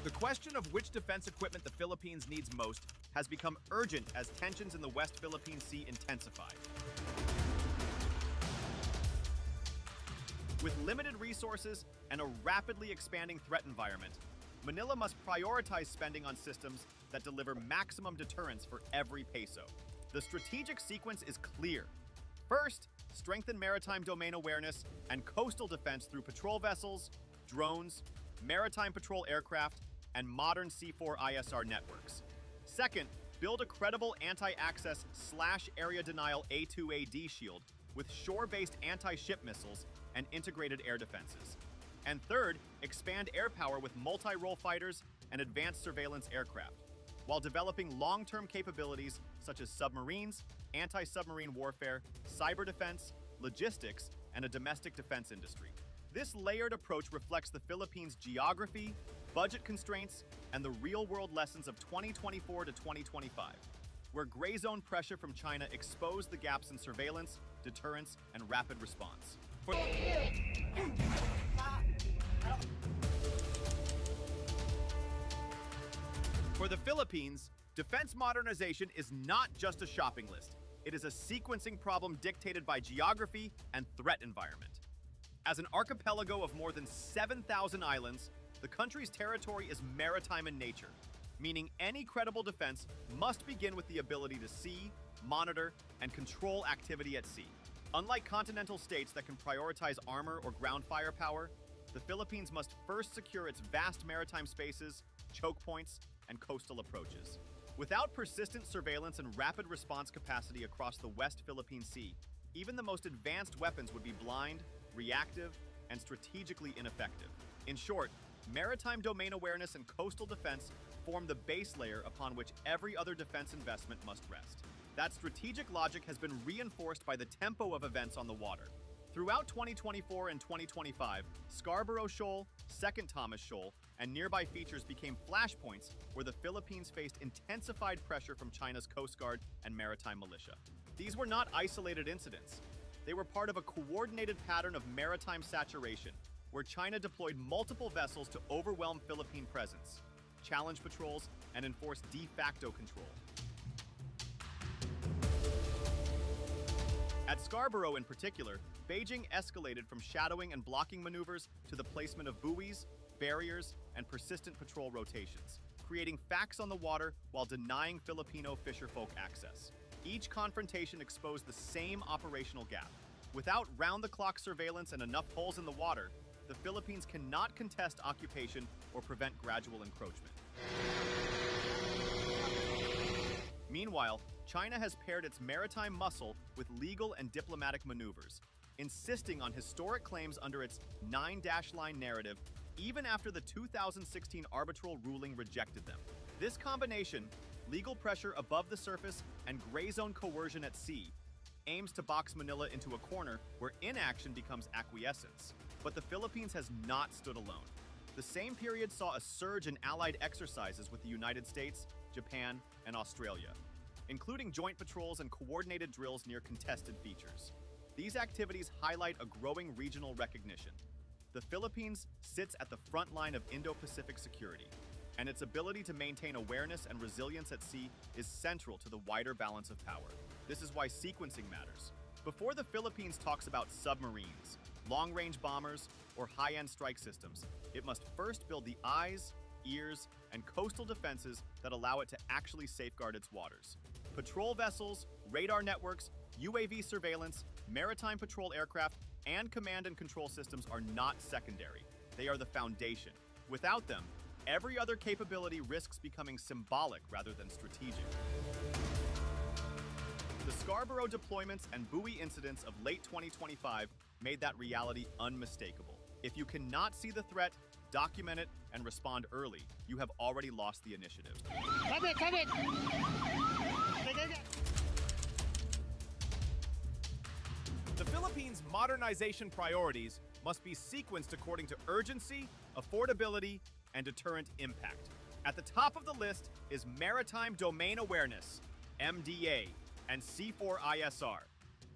The question of which defense equipment the Philippines needs most has become urgent as tensions in the West Philippine Sea intensify. With limited resources and a rapidly expanding threat environment, Manila must prioritize spending on systems that deliver maximum deterrence for every peso. The strategic sequence is clear. First, strengthen maritime domain awareness and coastal defense through patrol vessels, drones, maritime patrol aircraft, and modern C4 ISR networks. Second, build a credible anti-access / area denial A2AD shield with shore-based anti-ship missiles and integrated air defenses. And third, expand air power with multi-role fighters and advanced surveillance aircraft. while developing long-term capabilities such as submarines, anti-submarine warfare, cyber defense, logistics, and a domestic defense industry. This layered approach reflects the Philippines' geography, budget constraints, and the real-world lessons of 2024 to 2025, where gray zone pressure from China exposed the gaps in surveillance, deterrence, and rapid response. For the Philippines, defense modernization is not just a shopping list. It is a sequencing problem dictated by geography and threat environment. As an archipelago of more than 7,000 islands, the country's territory is maritime in nature, meaning any credible defense must begin with the ability to see, monitor, and control activity at sea. Unlike continental states that can prioritize armor or ground firepower, the Philippines must first secure its vast maritime spaces, choke points, and coastal approaches. Without persistent surveillance and rapid response capacity across the West Philippine Sea, even the most advanced weapons would be blind, reactive, and strategically ineffective. In short, maritime domain awareness and coastal defense form the base layer upon which every other defense investment must rest. That strategic logic has been reinforced by the tempo of events on the water. Throughout 2024 and 2025, Scarborough Shoal, Second Thomas Shoal, and nearby features became flashpoints where the Philippines faced intensified pressure from China's Coast Guard and maritime militia. These were not isolated incidents. They were part of a coordinated pattern of maritime saturation, where China deployed multiple vessels to overwhelm Philippine presence, challenge patrols, and enforce de facto control. At Scarborough in particular, Beijing escalated from shadowing and blocking maneuvers to the placement of buoys, barriers, and persistent patrol rotations, creating facts on the water while denying Filipino fisherfolk access. Each confrontation exposed the same operational gap. Without round-the-clock surveillance and enough holes in the water, the Philippines cannot contest occupation or prevent gradual encroachment. Meanwhile, China has paired its maritime muscle with legal and diplomatic maneuvers, insisting on historic claims under its nine-dash-line narrative even after the 2016 arbitral ruling rejected them. This combination, legal pressure above the surface and gray zone coercion at sea, aims to box Manila into a corner where inaction becomes acquiescence. But the Philippines has not stood alone. The same period saw a surge in allied exercises with the United States, Japan, and Australia, including joint patrols and coordinated drills near contested features. These activities highlight a growing regional recognition. The Philippines sits at the front line of Indo-Pacific security, and its ability to maintain awareness and resilience at sea is central to the wider balance of power. This is why sequencing matters. Before the Philippines talks about submarines, long-range bombers, or high-end strike systems, it must first build the eyes, ears, and coastal defenses that allow it to actually safeguard its waters. Patrol vessels, radar networks, UAV surveillance, maritime patrol aircraft, and command and control systems are not secondary. They are the foundation. Without them, every other capability risks becoming symbolic rather than strategic. The Scarborough deployments and buoy incidents of late 2025 made that reality unmistakable. If you cannot see the threat, document it, and respond early, you have already lost the initiative. The Philippines' modernization priorities must be sequenced according to urgency, affordability, and deterrent impact. At the top of the list is Maritime Domain Awareness, MDA, and C4ISR,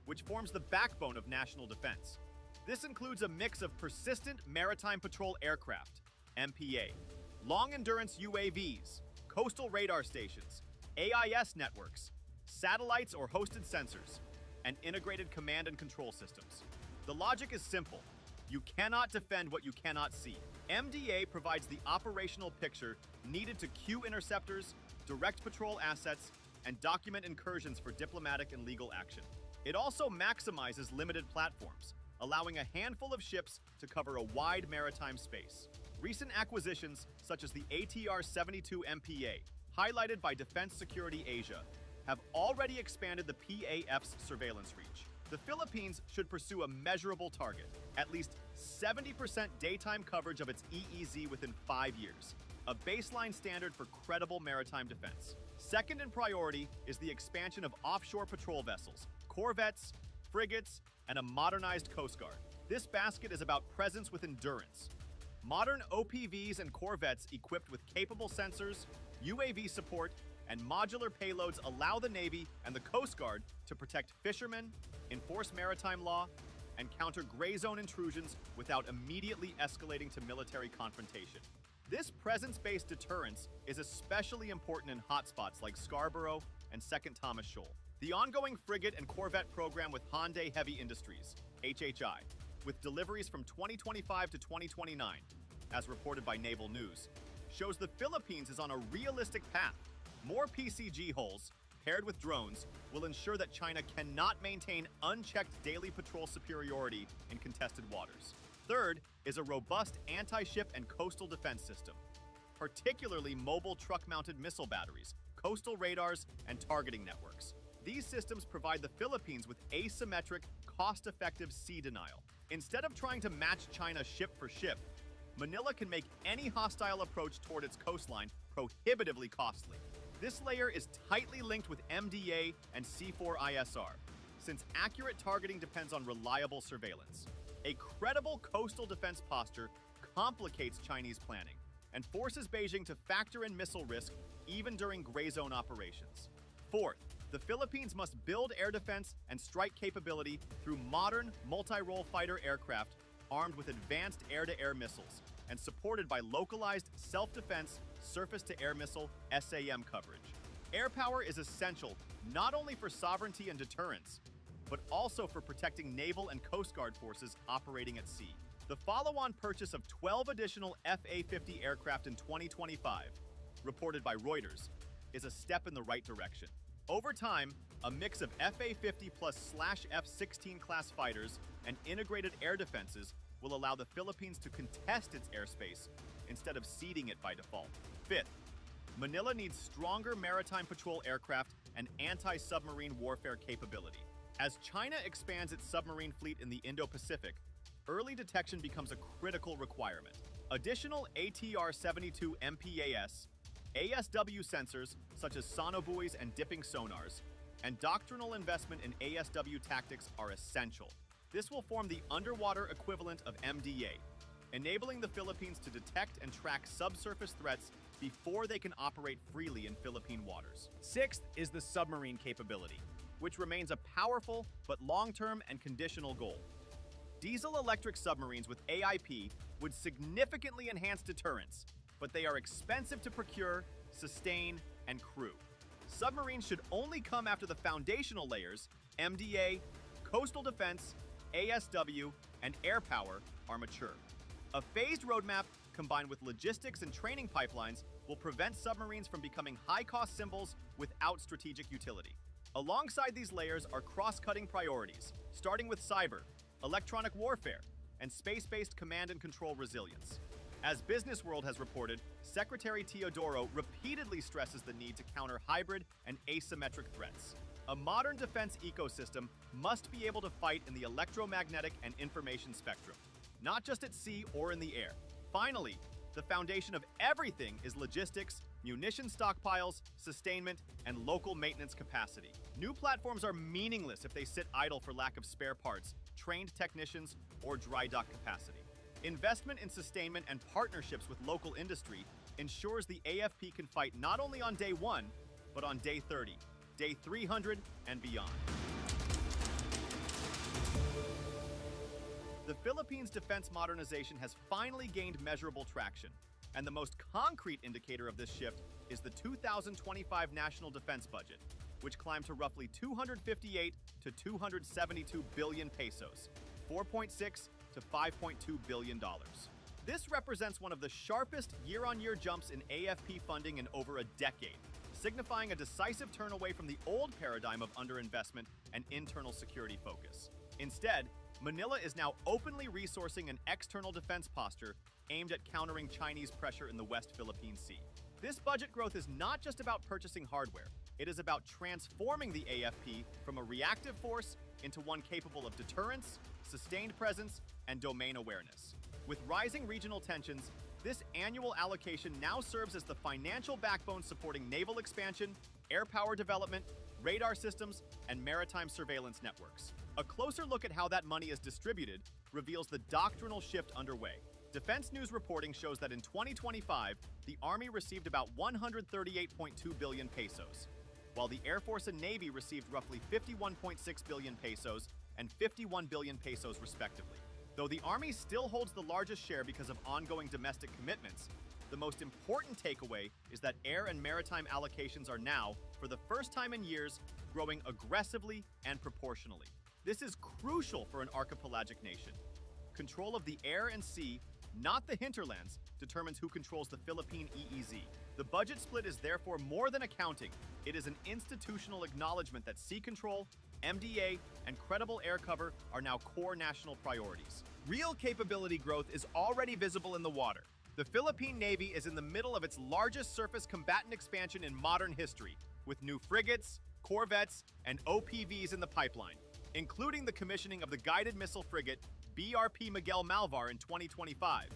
which forms the backbone of national defense. This includes a mix of persistent maritime patrol aircraft, MPA, long-endurance UAVs, coastal radar stations, AIS networks, satellites or hosted sensors, and integrated command and control systems. The logic is simple. You cannot defend what you cannot see. MDA provides the operational picture needed to cue interceptors, direct patrol assets, and document incursions for diplomatic and legal action. It also maximizes limited platforms, allowing a handful of ships to cover a wide maritime space. Recent acquisitions, such as the ATR-72 MPA, highlighted by Defense Security Asia, have already expanded the PAF's surveillance reach. The Philippines should pursue a measurable target, at least 70% daytime coverage of its EEZ within 5 years. a baseline standard for credible maritime defense. Second in priority is the expansion of offshore patrol vessels, corvettes, frigates, and a modernized Coast Guard. This basket is about presence with endurance. Modern OPVs and corvettes equipped with capable sensors, UAV support, and modular payloads allow the Navy and the Coast Guard to protect fishermen, enforce maritime law, and counter gray zone intrusions without immediately escalating to military confrontation. This presence-based deterrence is especially important in hotspots like Scarborough and Second Thomas Shoal. The ongoing frigate and corvette program with Hyundai Heavy Industries, HHI, with deliveries from 2025 to 2029, as reported by Naval News, shows the Philippines is on a realistic path. More PCG holes, paired with drones, will ensure that China cannot maintain unchecked daily patrol superiority in contested waters. Third is a robust anti-ship and coastal defense system, particularly mobile truck-mounted missile batteries, coastal radars, and targeting networks. These systems provide the Philippines with asymmetric, cost-effective sea denial. Instead of trying to match China ship for ship, Manila can make any hostile approach toward its coastline prohibitively costly. This layer is tightly linked with MDA and C4ISR, since accurate targeting depends on reliable surveillance. A credible coastal defense posture complicates Chinese planning and forces Beijing to factor in missile risk even during gray zone operations. Fourth, the Philippines must build air defense and strike capability through modern multi-role fighter aircraft armed with advanced air-to-air missiles and supported by localized self-defense surface-to-air missile SAM coverage. Air power is essential not only for sovereignty and deterrence, but also for protecting naval and Coast Guard forces operating at sea. The follow-on purchase of 12 additional F-A-50 aircraft in 2025, reported by Reuters, is a step in the right direction. Over time, a mix of F-A-50 plus F-16 class fighters and integrated air defenses will allow the Philippines to contest its airspace instead of ceding it by default. Fifth, Manila needs stronger maritime patrol aircraft and anti-submarine warfare capability. As China expands its submarine fleet in the Indo-Pacific, early detection becomes a critical requirement. Additional ATR-72 MPAS, ASW sensors such as sonobuoys and dipping sonars, and doctrinal investment in ASW tactics are essential. This will form the underwater equivalent of MDA, enabling the Philippines to detect and track subsurface threats before they can operate freely in Philippine waters. Sixth is the submarine capability, which remains a powerful but long-term and conditional goal. Diesel-electric submarines with AIP would significantly enhance deterrence, but they are expensive to procure, sustain, and crew. Submarines should only come after the foundational layers, MDA, coastal defense, ASW, and air power, are mature. A phased roadmap combined with logistics and training pipelines will prevent submarines from becoming high-cost symbols without strategic utility. Alongside these layers are cross-cutting priorities, starting with cyber, electronic warfare, and space-based command and control resilience. As Business World has reported, Secretary Teodoro repeatedly stresses the need to counter hybrid and asymmetric threats. A modern defense ecosystem must be able to fight in the electromagnetic and information spectrum, not just at sea or in the air. Finally, the foundation of everything is logistics, munition stockpiles, sustainment, and local maintenance capacity. New platforms are meaningless if they sit idle for lack of spare parts, trained technicians, or dry dock capacity. Investment in sustainment and partnerships with local industry ensures the AFP can fight not only on day 1, but on day 30, day 300, and beyond. The Philippines' defense modernization has finally gained measurable traction, and the most concrete indicator of this shift is the 2025 national defense budget, which climbed to roughly 258 to 272 billion pesos, 4.6 to 5.2 billion dollars. This represents one of the sharpest year-on-year jumps in AFP funding in over a decade, signifying a decisive turn away from the old paradigm of underinvestment and internal security focus. Instead, Manila is now openly resourcing an external defense posture aimed at countering Chinese pressure in the West Philippine Sea. This budget growth is not just about purchasing hardware. It is about transforming the AFP from a reactive force into one capable of deterrence, sustained presence, and domain awareness. With rising regional tensions, This annual allocation now serves as the financial backbone supporting naval expansion, air power development, radar systems, and maritime surveillance networks. A closer look at how that money is distributed reveals the doctrinal shift underway. Defense News reporting shows that in 2025, the Army received about 138.2 billion pesos, while the Air Force and Navy received roughly 51.6 billion pesos and 51 billion pesos respectively. Though the Army still holds the largest share because of ongoing domestic commitments, the most important takeaway is that air and maritime allocations are now, for the first time in years, growing aggressively and proportionally. This is crucial for an archipelagic nation. Control of the air and sea, not the hinterlands, determines who controls the Philippine EEZ. The budget split is therefore more than accounting. It is an institutional acknowledgement that sea control, MDA, and credible air cover are now core national priorities. Real capability growth is already visible in the water. The Philippine Navy is in the middle of its largest surface combatant expansion in modern history, with new frigates, corvettes, and OPVs in the pipeline, including the commissioning of the guided missile frigate BRP Miguel Malvar in 2025,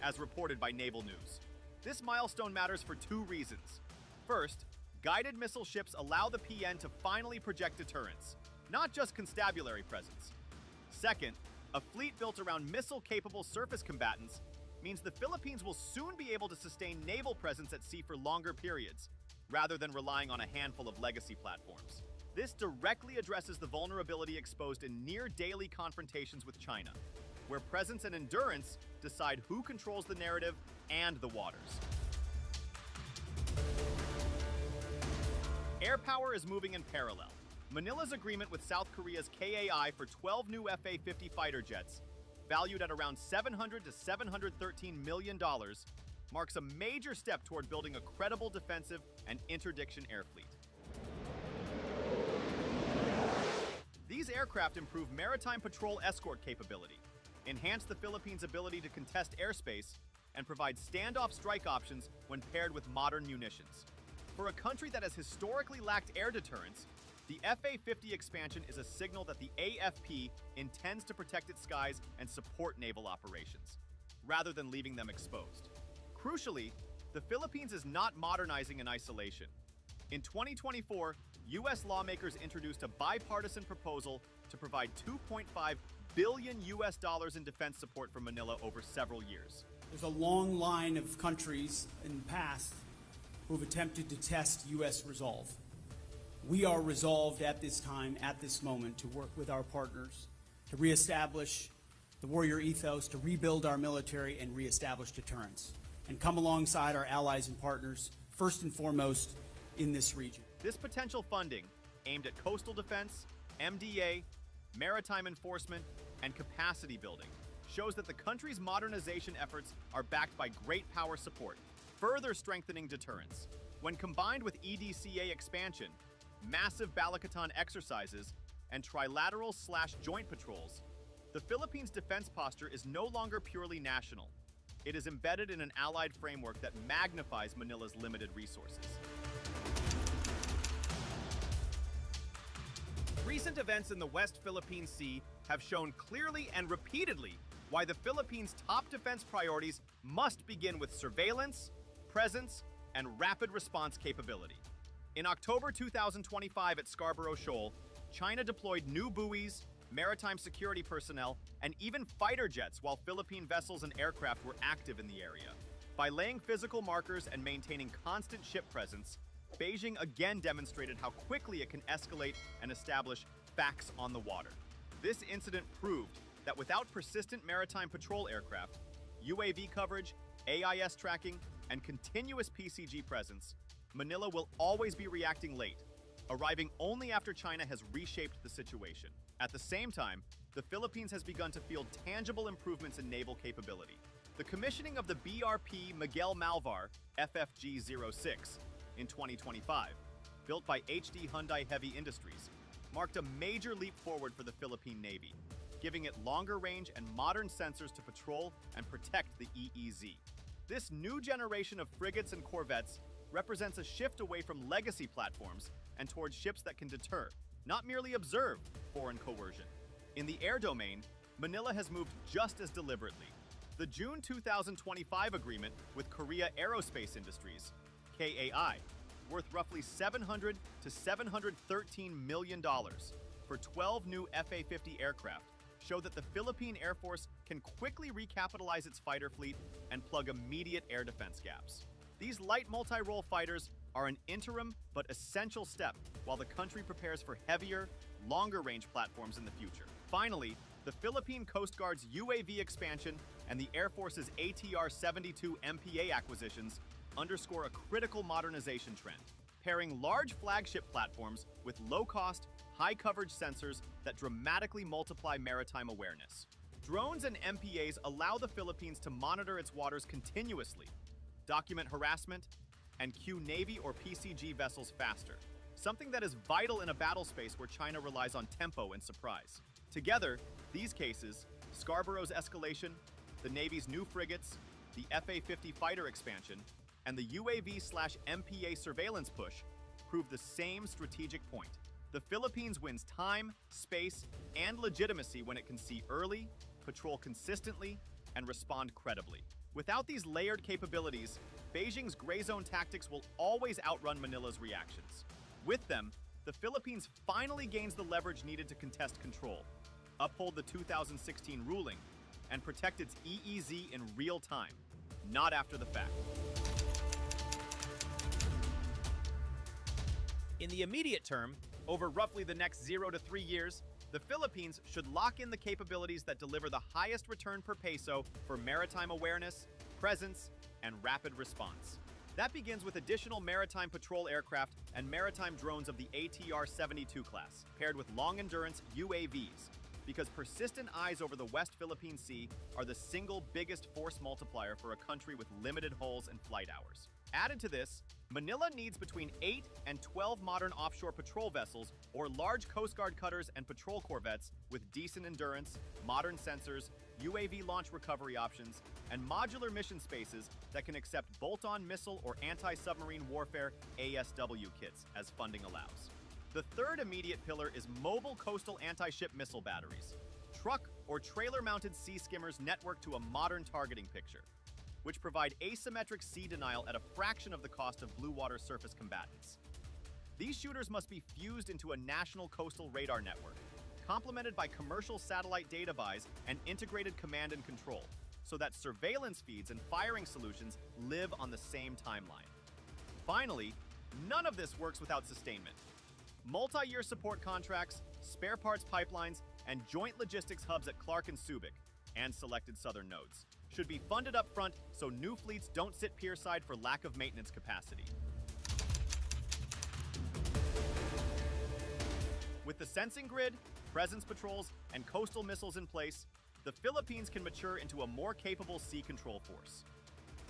as reported by Naval News. This milestone matters for two reasons. First, guided missile ships allow the PN to finally project deterrence, not just constabulary presence. Second, a fleet built around missile-capable surface combatants means the Philippines will soon be able to sustain naval presence at sea for longer periods, rather than relying on a handful of legacy platforms. This directly addresses the vulnerability exposed in near-daily confrontations with China, where presence and endurance decide who controls the narrative and the waters. Air power is moving in parallel. Manila's agreement with South Korea's KAI for 12 new Fa-50 fighter jets, valued at around $700 to $713 million, marks a major step toward building a credible defensive and interdiction air fleet. These aircraft improve maritime patrol escort capability, enhance the Philippines' ability to contest airspace, and provide standoff strike options when paired with modern munitions. For a country that has historically lacked air deterrence, the Fa-50 expansion is a signal that the AFP intends to protect its skies and support naval operations, rather than leaving them exposed. Crucially, the Philippines is not modernizing in isolation. In 2024, U.S. lawmakers introduced a bipartisan proposal to provide $2.5 billion in defense support for Manila over several years. There's a long line of countries in the past who have attempted to test U.S. resolve. We are resolved at this time, at this moment, to work with our partners to reestablish the warrior ethos, to rebuild our military and reestablish deterrence, and come alongside our allies and partners, first and foremost, in this region. This potential funding, aimed at coastal defense, MDA, maritime enforcement, and capacity building, shows that the country's modernization efforts are backed by great power support, further strengthening deterrence. When combined with EDCA expansion, massive Balikatan exercises, and trilateral/joint patrols, the Philippines' defense posture is no longer purely national. It is embedded in an allied framework that magnifies Manila's limited resources. Recent events in the West Philippine Sea have shown clearly and repeatedly why the Philippines' top defense priorities must begin with surveillance, presence, and rapid response capability. In October 2025 at Scarborough Shoal, China deployed new buoys, maritime security personnel, and even fighter jets while Philippine vessels and aircraft were active in the area. By laying physical markers and maintaining constant ship presence, Beijing again demonstrated how quickly it can escalate and establish facts on the water. This incident proved that without persistent maritime patrol aircraft, UAV coverage, AIS tracking, and continuous PCG presence, Manila will always be reacting late, arriving only after China has reshaped the situation. At the same time, the Philippines has begun to feel tangible improvements in naval capability. The commissioning of the BRP Miguel Malvar FFG-06 in 2025, built by HD Hyundai Heavy Industries, marked a major leap forward for the Philippine Navy, giving it longer range and modern sensors to patrol and protect the EEZ. This new generation of frigates and corvettes represents a shift away from legacy platforms and towards ships that can deter, not merely observe, foreign coercion. In the air domain, Manila has moved just as deliberately. The June 2025 agreement with Korea Aerospace Industries, KAI, worth roughly $700 to $713 million for 12 new FA-50 aircraft, show that the Philippine Air Force can quickly recapitalize its fighter fleet and plug immediate air defense gaps. These light multi-role fighters are an interim but essential step while the country prepares for heavier, longer-range platforms in the future. Finally, the Philippine Coast Guard's UAV expansion and the Air Force's ATR-72 MPA acquisitions underscore a critical modernization trend, pairing large flagship platforms with low-cost, high-coverage sensors that dramatically multiply maritime awareness. Drones and MPAs allow the Philippines to monitor its waters continuously, document harassment, and queue Navy or PCG vessels faster, something that is vital in a battle space where China relies on tempo and surprise. Together, these cases, Scarborough's escalation, the Navy's new frigates, the FA-50 fighter expansion, and the UAV/MPA surveillance push prove the same strategic point. The Philippines wins time, space, and legitimacy when it can see early, patrol consistently, and respond credibly. Without these layered capabilities, Beijing's gray zone tactics will always outrun Manila's reactions. With them, the Philippines finally gains the leverage needed to contest control, uphold the 2016 ruling, and protect its EEZ in real time, not after the fact. In the immediate term, over roughly the next 0 to 3 years, the Philippines should lock in the capabilities that deliver the highest return per peso for maritime awareness, presence, and rapid response. That begins with additional maritime patrol aircraft and maritime drones of the ATR-72 class, paired with long-endurance UAVs, because persistent eyes over the West Philippine Sea are the single biggest force multiplier for a country with limited hulls and flight hours. Added to this, Manila needs between 8 and 12 modern offshore patrol vessels or large Coast Guard cutters and patrol corvettes with decent endurance, modern sensors, UAV launch recovery options, and modular mission spaces that can accept bolt-on missile or anti-submarine warfare ASW kits as funding allows. The third immediate pillar is mobile coastal anti-ship missile batteries, truck or trailer-mounted sea skimmers networked to a modern targeting picture, which provide asymmetric sea denial at a fraction of the cost of blue water surface combatants. These shooters must be fused into a national coastal radar network, complemented by commercial satellite data buys and integrated command and control, so that surveillance feeds and firing solutions live on the same timeline. Finally, none of this works without sustainment. Multi-year support contracts, spare parts pipelines, and joint logistics hubs at Clark and Subic, and selected southern nodes, should be funded up front so new fleets don't sit pierside for lack of maintenance capacity. With the sensing grid, presence patrols, and coastal missiles in place, the Philippines can mature into a more capable sea control force.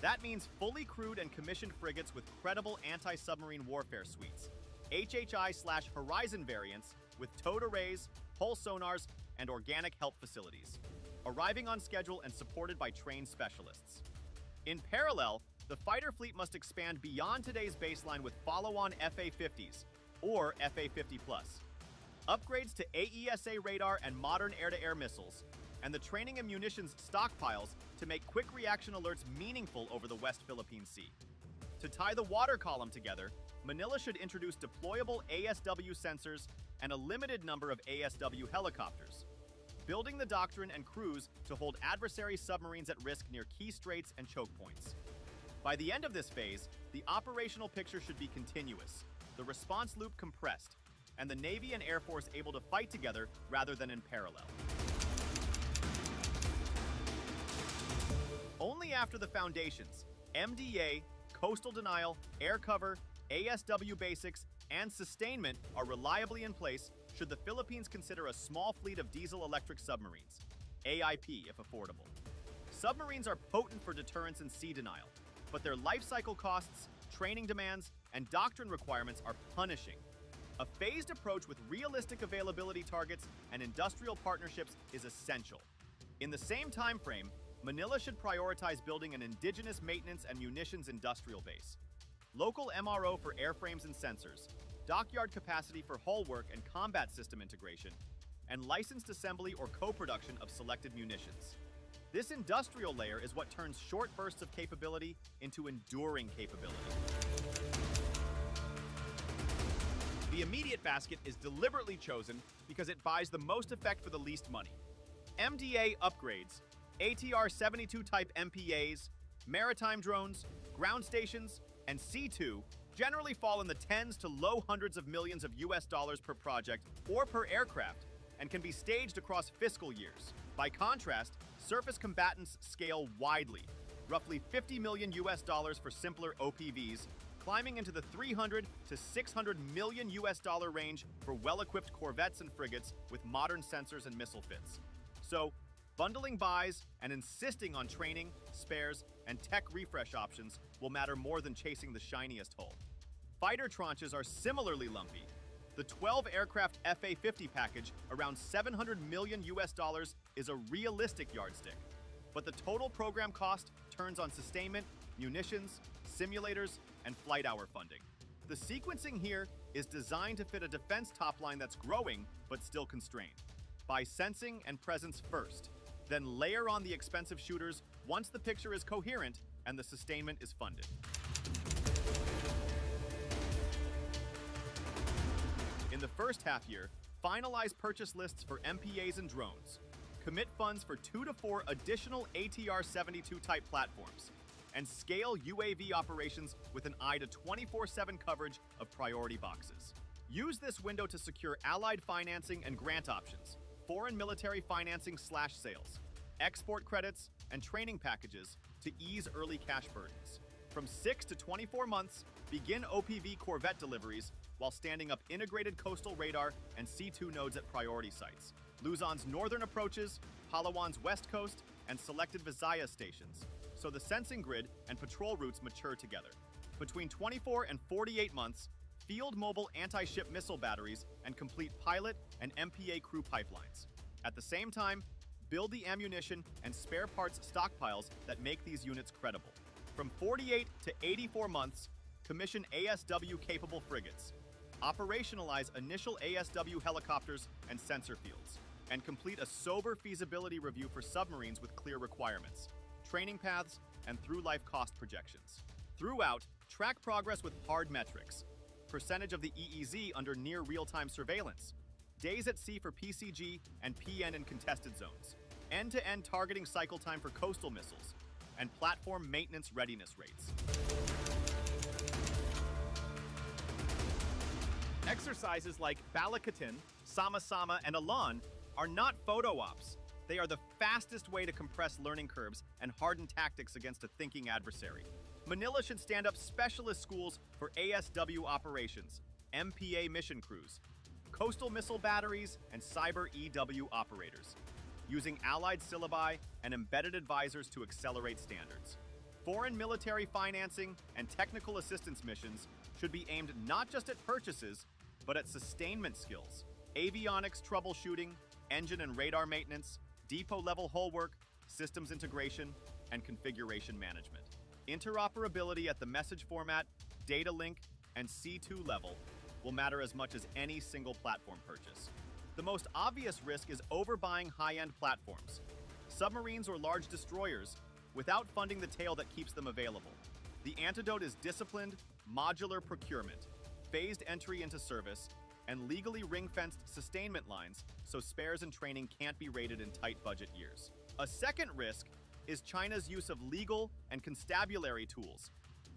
That means fully crewed and commissioned frigates with credible anti-submarine warfare suites, HHI/Horizon variants with towed arrays, hull sonars, and organic help facilities, arriving on schedule and supported by trained specialists. In parallel, the fighter fleet must expand beyond today's baseline with follow-on FA-50s, or FA-50+, upgrades to AESA radar and modern air-to-air missiles, and the training and munitions stockpiles to make quick reaction alerts meaningful over the West Philippine Sea. To tie the water column together, Manila should introduce deployable ASW sensors and a limited number of ASW helicopters, building the doctrine and crews to hold adversary submarines at risk near key straits and choke points. By the end of this phase, the operational picture should be continuous, the response loop compressed, and the Navy and Air Force able to fight together rather than in parallel. Only after the foundations, MDA, coastal denial, air cover, ASW basics, and sustainment are reliably in place should the Philippines consider a small fleet of diesel-electric submarines, AIP if affordable. Submarines are potent for deterrence and sea denial, but their life cycle costs, training demands, and doctrine requirements are punishing. A phased approach with realistic availability targets and industrial partnerships is essential. In the same time frame, Manila should prioritize building an indigenous maintenance and munitions industrial base, local MRO for airframes and sensors, dockyard capacity for hull work and combat system integration, and licensed assembly or co-production of selected munitions. This industrial layer is what turns short bursts of capability into enduring capability. The immediate basket is deliberately chosen because it buys the most effect for the least money. MDA upgrades, ATR-72 type MPAs, maritime drones, ground stations, and C2 generally fall in the tens to low hundreds of millions of US dollars per project or per aircraft, and can be staged across fiscal years. By contrast, surface combatants scale widely, roughly 50 million US dollars for simpler OPVs, climbing into the 300 to 600 million US dollar range for well-equipped corvettes and frigates with modern sensors and missile fits. So, bundling buys and insisting on training, spares, and tech refresh options will matter more than chasing the shiniest hull. Fighter tranches are similarly lumpy. The 12 aircraft FA-50 package, around 700 million US dollars, is a realistic yardstick. But the total program cost turns on sustainment, munitions, simulators, and flight hour funding. The sequencing here is designed to fit a defense top line that's growing but still constrained. Buy sensing and presence first, then layer on the expensive shooters once the picture is coherent and the sustainment is funded. In the first half year, finalize purchase lists for MPAs and drones. Commit funds for 2 to 4 additional ATR-72 type platforms, and scale UAV operations with an eye to 24/7 coverage of priority boxes. Use this window to secure allied financing and grant options, foreign military financing/sales, export credits, and training packages to ease early cash burdens. From 6 to 24 months, begin OPV Corvette deliveries while standing up integrated coastal radar and C2 nodes at priority sites, Luzon's northern approaches, Palawan's west coast, and selected Visayas stations, so the sensing grid and patrol routes mature together. Between 24 and 48 months, field mobile anti-ship missile batteries and complete pilot and MPA crew pipelines. At the same time, build the ammunition and spare parts stockpiles that make these units credible. From 48 to 84 months, commission ASW-capable frigates, operationalize initial ASW helicopters and sensor fields, and complete a sober feasibility review for submarines with clear requirements, training paths, and through-life cost projections. Throughout, track progress with hard metrics, percentage of the EEZ under near real-time surveillance, days at sea for PCG and PN in contested zones, end-to-end targeting cycle time for coastal missiles, and platform maintenance readiness rates. Exercises like Balakatan, Sama-Sama, and Alan are not photo ops. They are the fastest way to compress learning curves and harden tactics against a thinking adversary. Manila should stand up specialist schools for ASW operations, MPA mission crews, coastal missile batteries, and cyber EW operators, using allied syllabi and embedded advisors to accelerate standards. Foreign military financing and technical assistance missions should be aimed not just at purchases, but at sustainment skills, avionics troubleshooting, engine and radar maintenance, depot-level hull work, systems integration, and configuration management. Interoperability at the message format, data link, and C2 level will matter as much as any single platform purchase. The most obvious risk is overbuying high-end platforms, submarines or large destroyers, without funding the tail that keeps them available. The antidote is disciplined, modular procurement, phased entry into service, and legally ring-fenced sustainment lines so spares and training can't be rated in tight budget years. A second risk is China's use of legal and constabulary tools,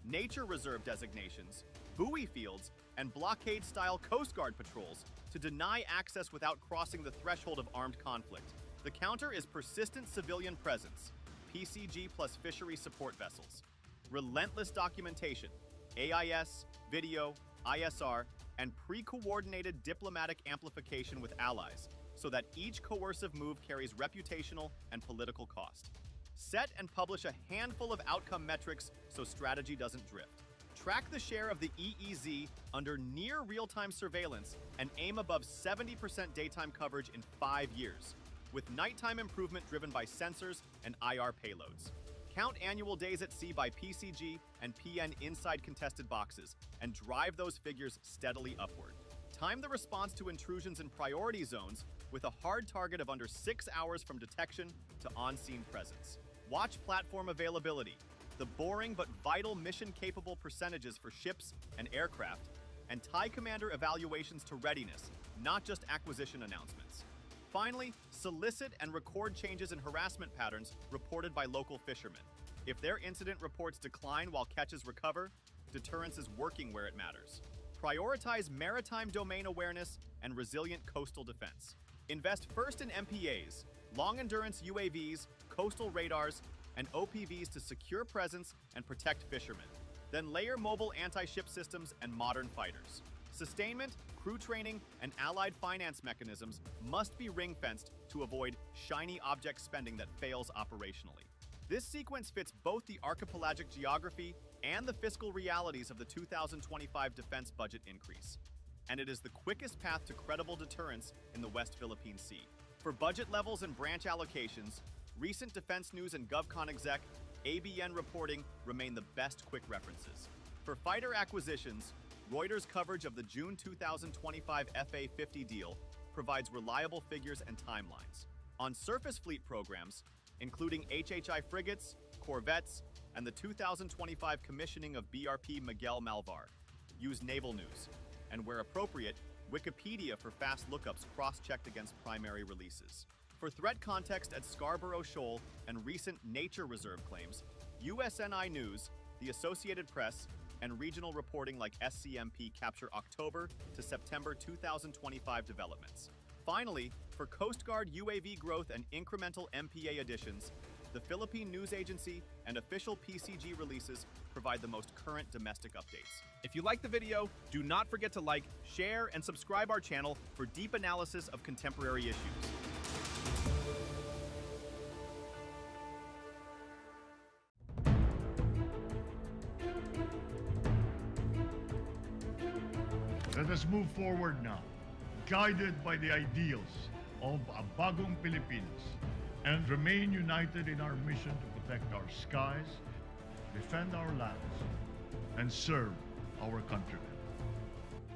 nature reserve designations, buoy fields, and blockade-style Coast Guard patrols to deny access without crossing the threshold of armed conflict. The counter is persistent civilian presence, PCG plus fishery support vessels, relentless documentation, AIS, video, ISR, and pre-coordinated diplomatic amplification with allies, so that each coercive move carries reputational and political cost. Set and publish a handful of outcome metrics so strategy doesn't drift. Track the share of the EEZ under near real-time surveillance and aim above 70% daytime coverage in 5 years, with nighttime improvement driven by sensors and IR payloads. Count annual days at sea by PCG and PN inside contested boxes, and drive those figures steadily upward. Time the response to intrusions in priority zones with a hard target of under 6 hours from detection to on-scene presence. Watch platform availability, the boring but vital mission-capable percentages for ships and aircraft, and TIE Commander evaluations to readiness, not just acquisition announcements. Finally, solicit and record changes in harassment patterns reported by local fishermen. If their incident reports decline while catches recover, deterrence is working where it matters. Prioritize maritime domain awareness and resilient coastal defense. Invest first in MPAs, long-endurance UAVs, coastal radars, and OPVs to secure presence and protect fishermen. Then layer mobile anti-ship systems and modern fighters. Sustainment, crew training, and allied finance mechanisms must be ring-fenced to avoid shiny object spending that fails operationally. This sequence fits both the archipelagic geography and the fiscal realities of the 2025 defense budget increase, and it is the quickest path to credible deterrence in the West Philippine Sea. For budget levels and branch allocations, recent Defense News and GovCon Exec ABN reporting remain the best quick references. For fighter acquisitions, Reuters coverage of the June 2025 FA-50 deal provides reliable figures and timelines. On surface fleet programs, including HHI frigates, corvettes, and the 2025 commissioning of BRP Miguel Malvar, use Naval News, and where appropriate, Wikipedia for fast lookups cross-checked against primary releases. For threat context at Scarborough Shoal and recent nature reserve claims, USNI News, the Associated Press, and regional reporting like SCMP capture October to September 2025 developments. Finally, for Coast Guard UAV growth and incremental MPA additions, the Philippine News Agency and official PCG releases provide the most current domestic updates. If you like the video, do not forget to like, share, and subscribe our channel for deep analysis of contemporary issues. Let us move forward now, guided by the ideals of a bagong Pilipinas, and remain united in our mission to protect our skies, defend our lands, and serve our countrymen.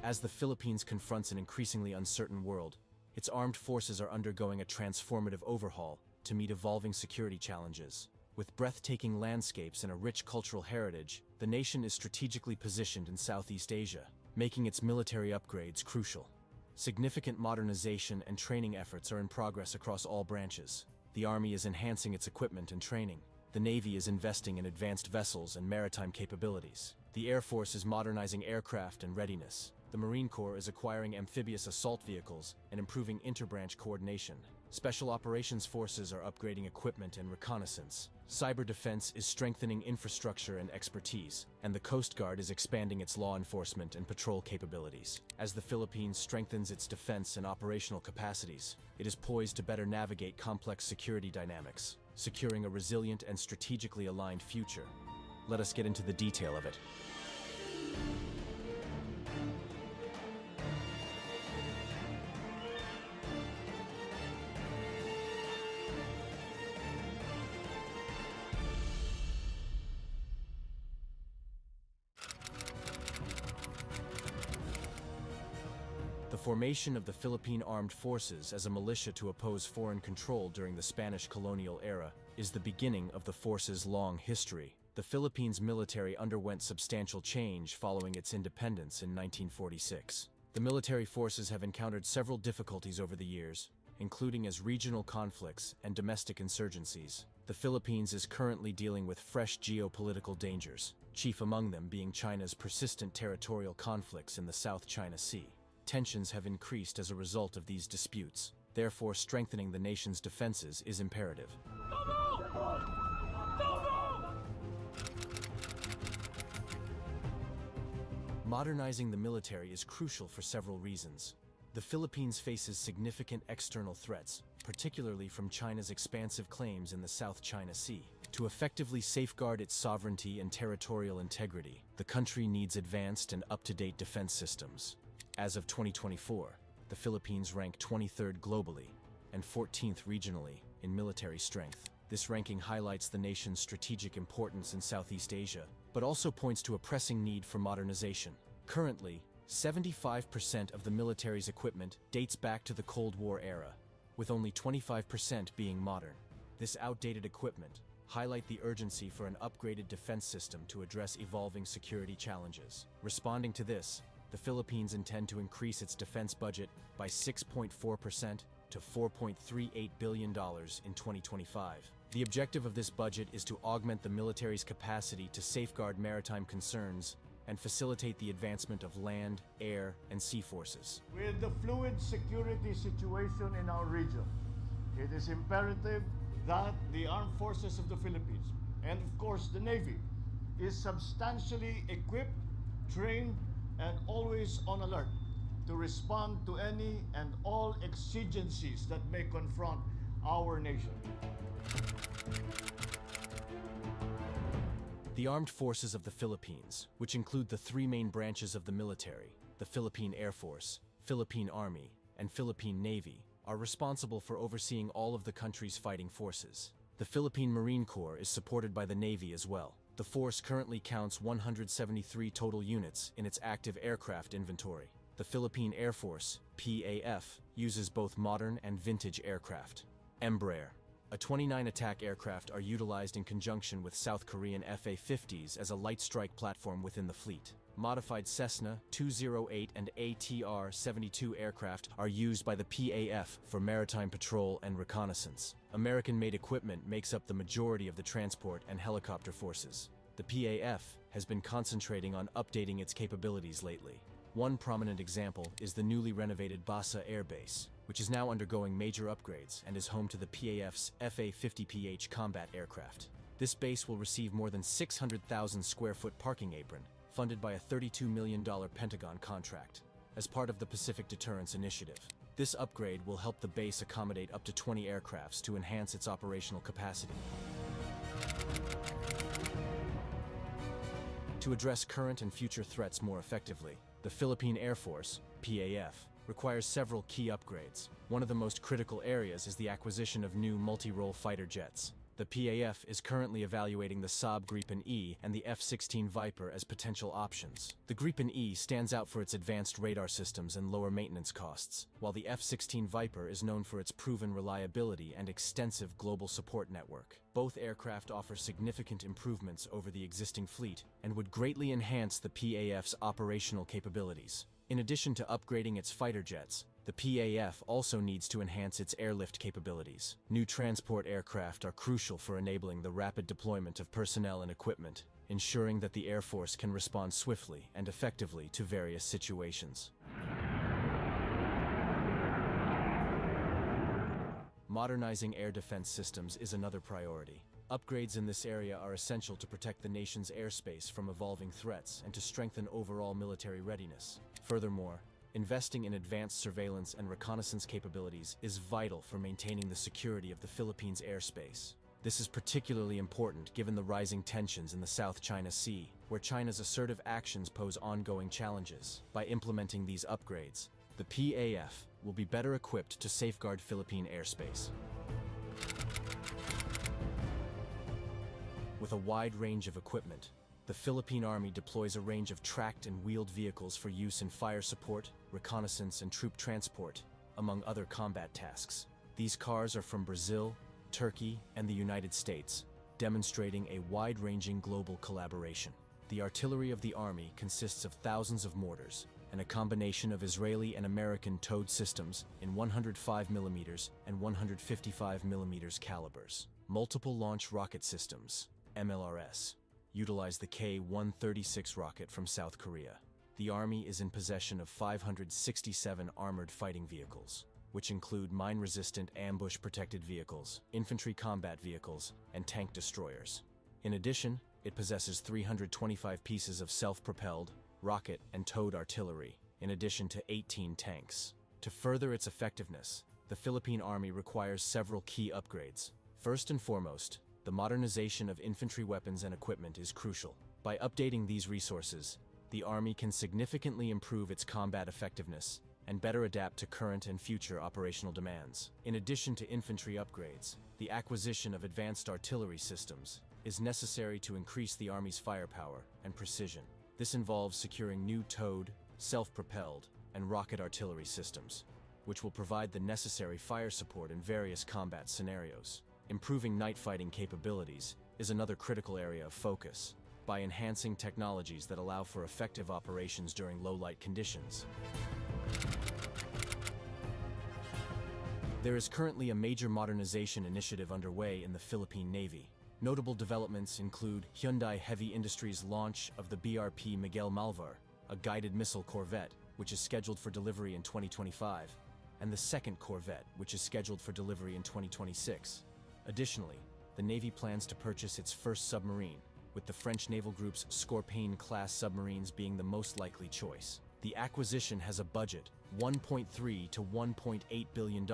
As the Philippines confronts an increasingly uncertain world, its armed forces are undergoing a transformative overhaul to meet evolving security challenges. With breathtaking landscapes and a rich cultural heritage, the nation is strategically positioned in Southeast Asia, making its military upgrades crucial. Significant modernization and training efforts are in progress across all branches. The Army is enhancing its equipment and training. The Navy is investing in advanced vessels and maritime capabilities. The Air Force is modernizing aircraft and readiness. The Marine Corps is acquiring amphibious assault vehicles and improving interbranch coordination. Special Operations Forces are upgrading equipment and reconnaissance. Cyber defense is strengthening infrastructure and expertise, and the Coast Guard is expanding its law enforcement and patrol capabilities. As the Philippines strengthens its defense and operational capacities, it is poised to better navigate complex security dynamics, securing a resilient and strategically aligned future. Let us get into the detail of it. The formation of the Philippine Armed Forces as a militia to oppose foreign control during the Spanish colonial era is the beginning of the force's long history. The Philippines military underwent substantial change following its independence in 1946. The military forces have encountered several difficulties over the years, including as regional conflicts and domestic insurgencies. The Philippines is currently dealing with fresh geopolitical dangers, chief among them being China's persistent territorial conflicts in the South China Sea. Tensions have increased as a result of these disputes. Therefore, strengthening the nation's defenses is imperative. Modernizing the military is crucial for several reasons. The Philippines faces significant external threats, particularly from China's expansive claims in the South China Sea. To effectively safeguard its sovereignty and territorial integrity, the country needs advanced and up-to-date defense systems. As of 2024, the Philippines rank 23rd globally and 14th regionally in military strength. This ranking highlights the nation's strategic importance in Southeast Asia, but also points to a pressing need for modernization. Currently, 75% of the military's equipment dates back to the Cold War era, with only 25% being modern. This outdated equipment highlight the urgency for an upgraded defense system to address evolving security challenges. Responding to this, the Philippines intend to increase its defense budget by 6.4% to $4.38 billion in 2025. The objective of this budget is to augment the military's capacity to safeguard maritime concerns and facilitate the advancement of land, air, and sea forces. With the fluid security situation in our region, it is imperative that the armed forces of the Philippines, and of course the Navy, is substantially equipped, trained, and always on alert to respond to any and all exigencies that may confront our nation. The armed forces of the Philippines, which include the three main branches of the military, the Philippine Air Force, Philippine Army, and Philippine Navy, are responsible for overseeing all of the country's fighting forces. The Philippine Marine Corps is supported by the Navy as well. The force currently counts 173 total units in its active aircraft inventory. The Philippine Air Force, PAF, uses both modern and vintage aircraft. Embraer, a 29 attack aircraft, are utilized in conjunction with South Korean FA-50s as a light strike platform within the fleet. Modified Cessna 208 and ATR-72 aircraft are used by the PAF for maritime patrol and reconnaissance. American-made equipment makes up the majority of the transport and helicopter forces. The PAF has been concentrating on updating its capabilities lately. One prominent example is the newly renovated Basa Air Base, which is now undergoing major upgrades and is home to the PAF's FA-50PH combat aircraft. This base will receive more than 600,000 square foot parking apron, funded by a $32 million Pentagon contract, as part of the Pacific Deterrence Initiative. This upgrade will help the base accommodate up to 20 aircrafts to enhance its operational capacity. To address current and future threats more effectively, the Philippine Air Force, PAF, requires several key upgrades. One of the most critical areas is the acquisition of new multi-role fighter jets. The PAF is currently evaluating the Saab Gripen E and the F-16 Viper as potential options. The Gripen E stands out for its advanced radar systems and lower maintenance costs, while the F-16 Viper is known for its proven reliability and extensive global support network. Both aircraft offer significant improvements over the existing fleet and would greatly enhance the PAF's operational capabilities. In addition to upgrading its fighter jets, the PAF also needs to enhance its airlift capabilities. New transport aircraft are crucial for enabling the rapid deployment of personnel and equipment, ensuring that the Air Force can respond swiftly and effectively to various situations. Modernizing air defense systems is another priority. Upgrades in this area are essential to protect the nation's airspace from evolving threats and to strengthen overall military readiness. Furthermore, investing in advanced surveillance and reconnaissance capabilities is vital for maintaining the security of the Philippines' airspace. This is particularly important given the rising tensions in the South China Sea, where China's assertive actions pose ongoing challenges. By implementing these upgrades, the PAF will be better equipped to safeguard Philippine airspace. With a wide range of equipment, the Philippine Army deploys a range of tracked and wheeled vehicles for use in fire support, reconnaissance, and troop transport, among other combat tasks. These cars are from Brazil, Turkey, and the United States, demonstrating a wide-ranging global collaboration. The artillery of the Army consists of thousands of mortars and a combination of Israeli and American towed systems in 105mm and 155mm calibers. Multiple launch rocket systems, MLRS, utilize the K-136 rocket from South Korea. The Army is in possession of 567 armored fighting vehicles, which include mine-resistant ambush-protected vehicles, infantry combat vehicles, and tank destroyers. In addition, it possesses 325 pieces of self-propelled, rocket, and towed artillery, in addition to 18 tanks. To further its effectiveness, the Philippine Army requires several key upgrades. First and foremost, the modernization of infantry weapons and equipment is crucial. By updating these resources, the Army can significantly improve its combat effectiveness and better adapt to current and future operational demands. In addition to infantry upgrades, the acquisition of advanced artillery systems is necessary to increase the Army's firepower and precision. This involves securing new towed, self-propelled, and rocket artillery systems. which will provide the necessary fire support in various combat scenarios. Improving night fighting capabilities is another critical area of focus, by enhancing technologies that allow for effective operations during low-light conditions. There is currently a major modernization initiative underway in the Philippine Navy. Notable developments include Hyundai Heavy Industries' launch of the BRP Miguel Malvar, a guided missile corvette, which is scheduled for delivery in 2025, and the second corvette, which is scheduled for delivery in 2026. Additionally, the Navy plans to purchase its first submarine, with the French naval group's Scorpène-class submarines being the most likely choice. The acquisition has a budget, $1.3 to $1.8 billion,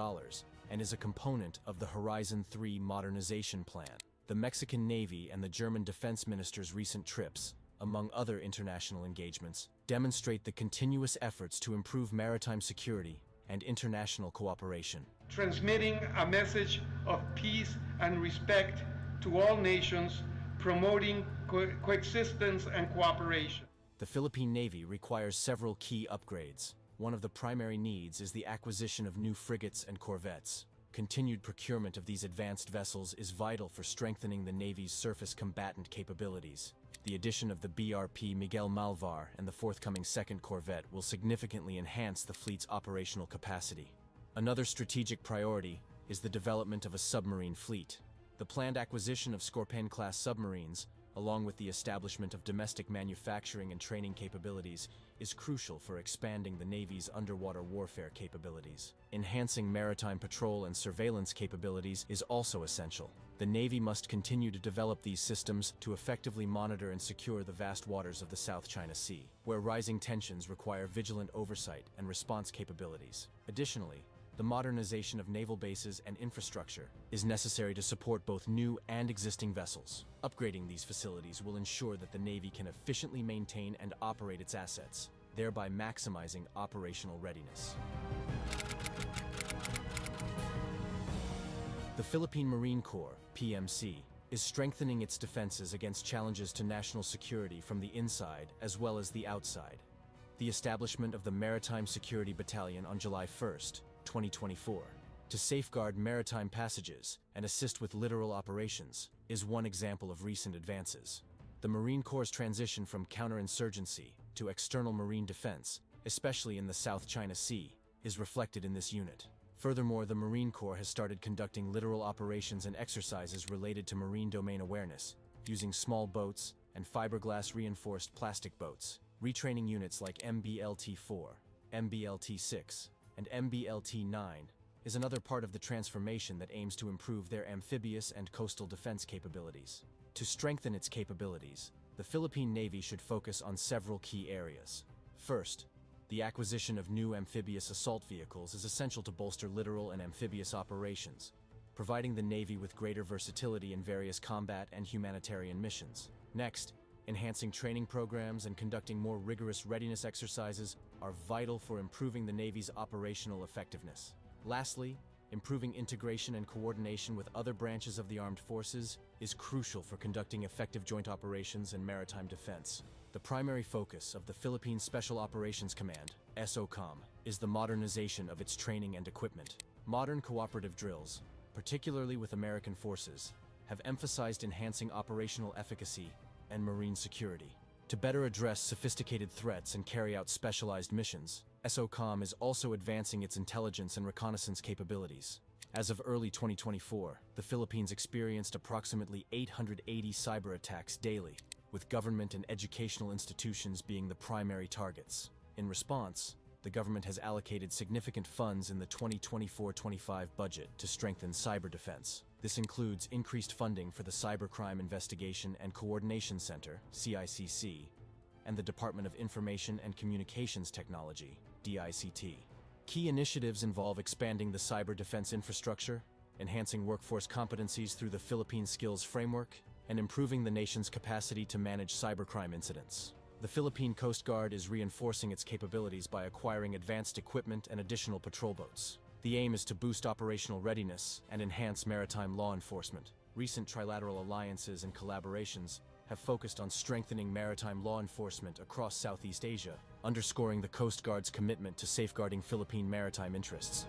and is a component of the Horizon 3 modernization plan. The Mexican Navy and the German Defense Minister's recent trips, among other international engagements, demonstrate the continuous efforts to improve maritime security and international cooperation. Transmitting a message of peace and respect to all nations, promoting coexistence and cooperation. The Philippine Navy requires several key upgrades. One of the primary needs is the acquisition of new frigates and corvettes. Continued procurement of these advanced vessels is vital for strengthening the Navy's surface combatant capabilities. The addition of the BRP Miguel Malvar and the forthcoming second corvette will significantly enhance the fleet's operational capacity. Another strategic priority is the development of a submarine fleet. The planned acquisition of Scorpène-class submarines, along with the establishment of domestic manufacturing and training capabilities, is crucial for expanding the Navy's underwater warfare capabilities. Enhancing maritime patrol and surveillance capabilities is also essential. The Navy must continue to develop these systems to effectively monitor and secure the vast waters of the South China Sea, where rising tensions require vigilant oversight and response capabilities. Additionally, the modernization of naval bases and infrastructure is necessary to support both new and existing vessels. Upgrading these facilities will ensure that the Navy can efficiently maintain and operate its assets, thereby maximizing operational readiness. The Philippine Marine Corps, PMC, is strengthening its defenses against challenges to national security from the inside as well as the outside. The establishment of the Maritime Security Battalion on July 1st, 2024, to safeguard maritime passages and assist with littoral operations, is one example of recent advances. The Marine Corps' transition from counterinsurgency to external marine defense, especially in the South China Sea, is reflected in this unit. Furthermore, the Marine Corps has started conducting littoral operations and exercises related to marine domain awareness, using small boats and fiberglass-reinforced plastic boats. Retraining units like MBLT-4, MBLT-6, and MBLT-9 is another part of the transformation that aims to improve their amphibious and coastal defense capabilities. To strengthen its capabilities, the Philippine Navy should focus on several key areas. First, the acquisition of new amphibious assault vehicles is essential to bolster littoral and amphibious operations, providing the Navy with greater versatility in various combat and humanitarian missions. Next, enhancing training programs and conducting more rigorous readiness exercises are vital for improving the Navy's operational effectiveness. Lastly, improving integration and coordination with other branches of the armed forces is crucial for conducting effective joint operations and maritime defense. The primary focus of the Philippine Special Operations Command, SOCOM, is the modernization of its training and equipment. Modern cooperative drills, particularly with American forces, have emphasized enhancing operational efficacy and marine security. To better address sophisticated threats and carry out specialized missions, SOCOM is also advancing its intelligence and reconnaissance capabilities. As of early 2024, the Philippines experienced approximately 880 cyber attacks daily, with government and educational institutions being the primary targets. In response, the government has allocated significant funds in the 2024-25 budget to strengthen cyber defense. This includes increased funding for the Cybercrime Investigation and Coordination Center, CICC, and the Department of Information and Communications Technology, DICT. Key initiatives involve expanding the cyber defense infrastructure, enhancing workforce competencies through the Philippine Skills Framework, and improving the nation's capacity to manage cybercrime incidents. The Philippine Coast Guard is reinforcing its capabilities by acquiring advanced equipment and additional patrol boats. The aim is to boost operational readiness and enhance maritime law enforcement. Recent trilateral alliances and collaborations have focused on strengthening maritime law enforcement across Southeast Asia, underscoring the Coast Guard's commitment to safeguarding Philippine maritime interests.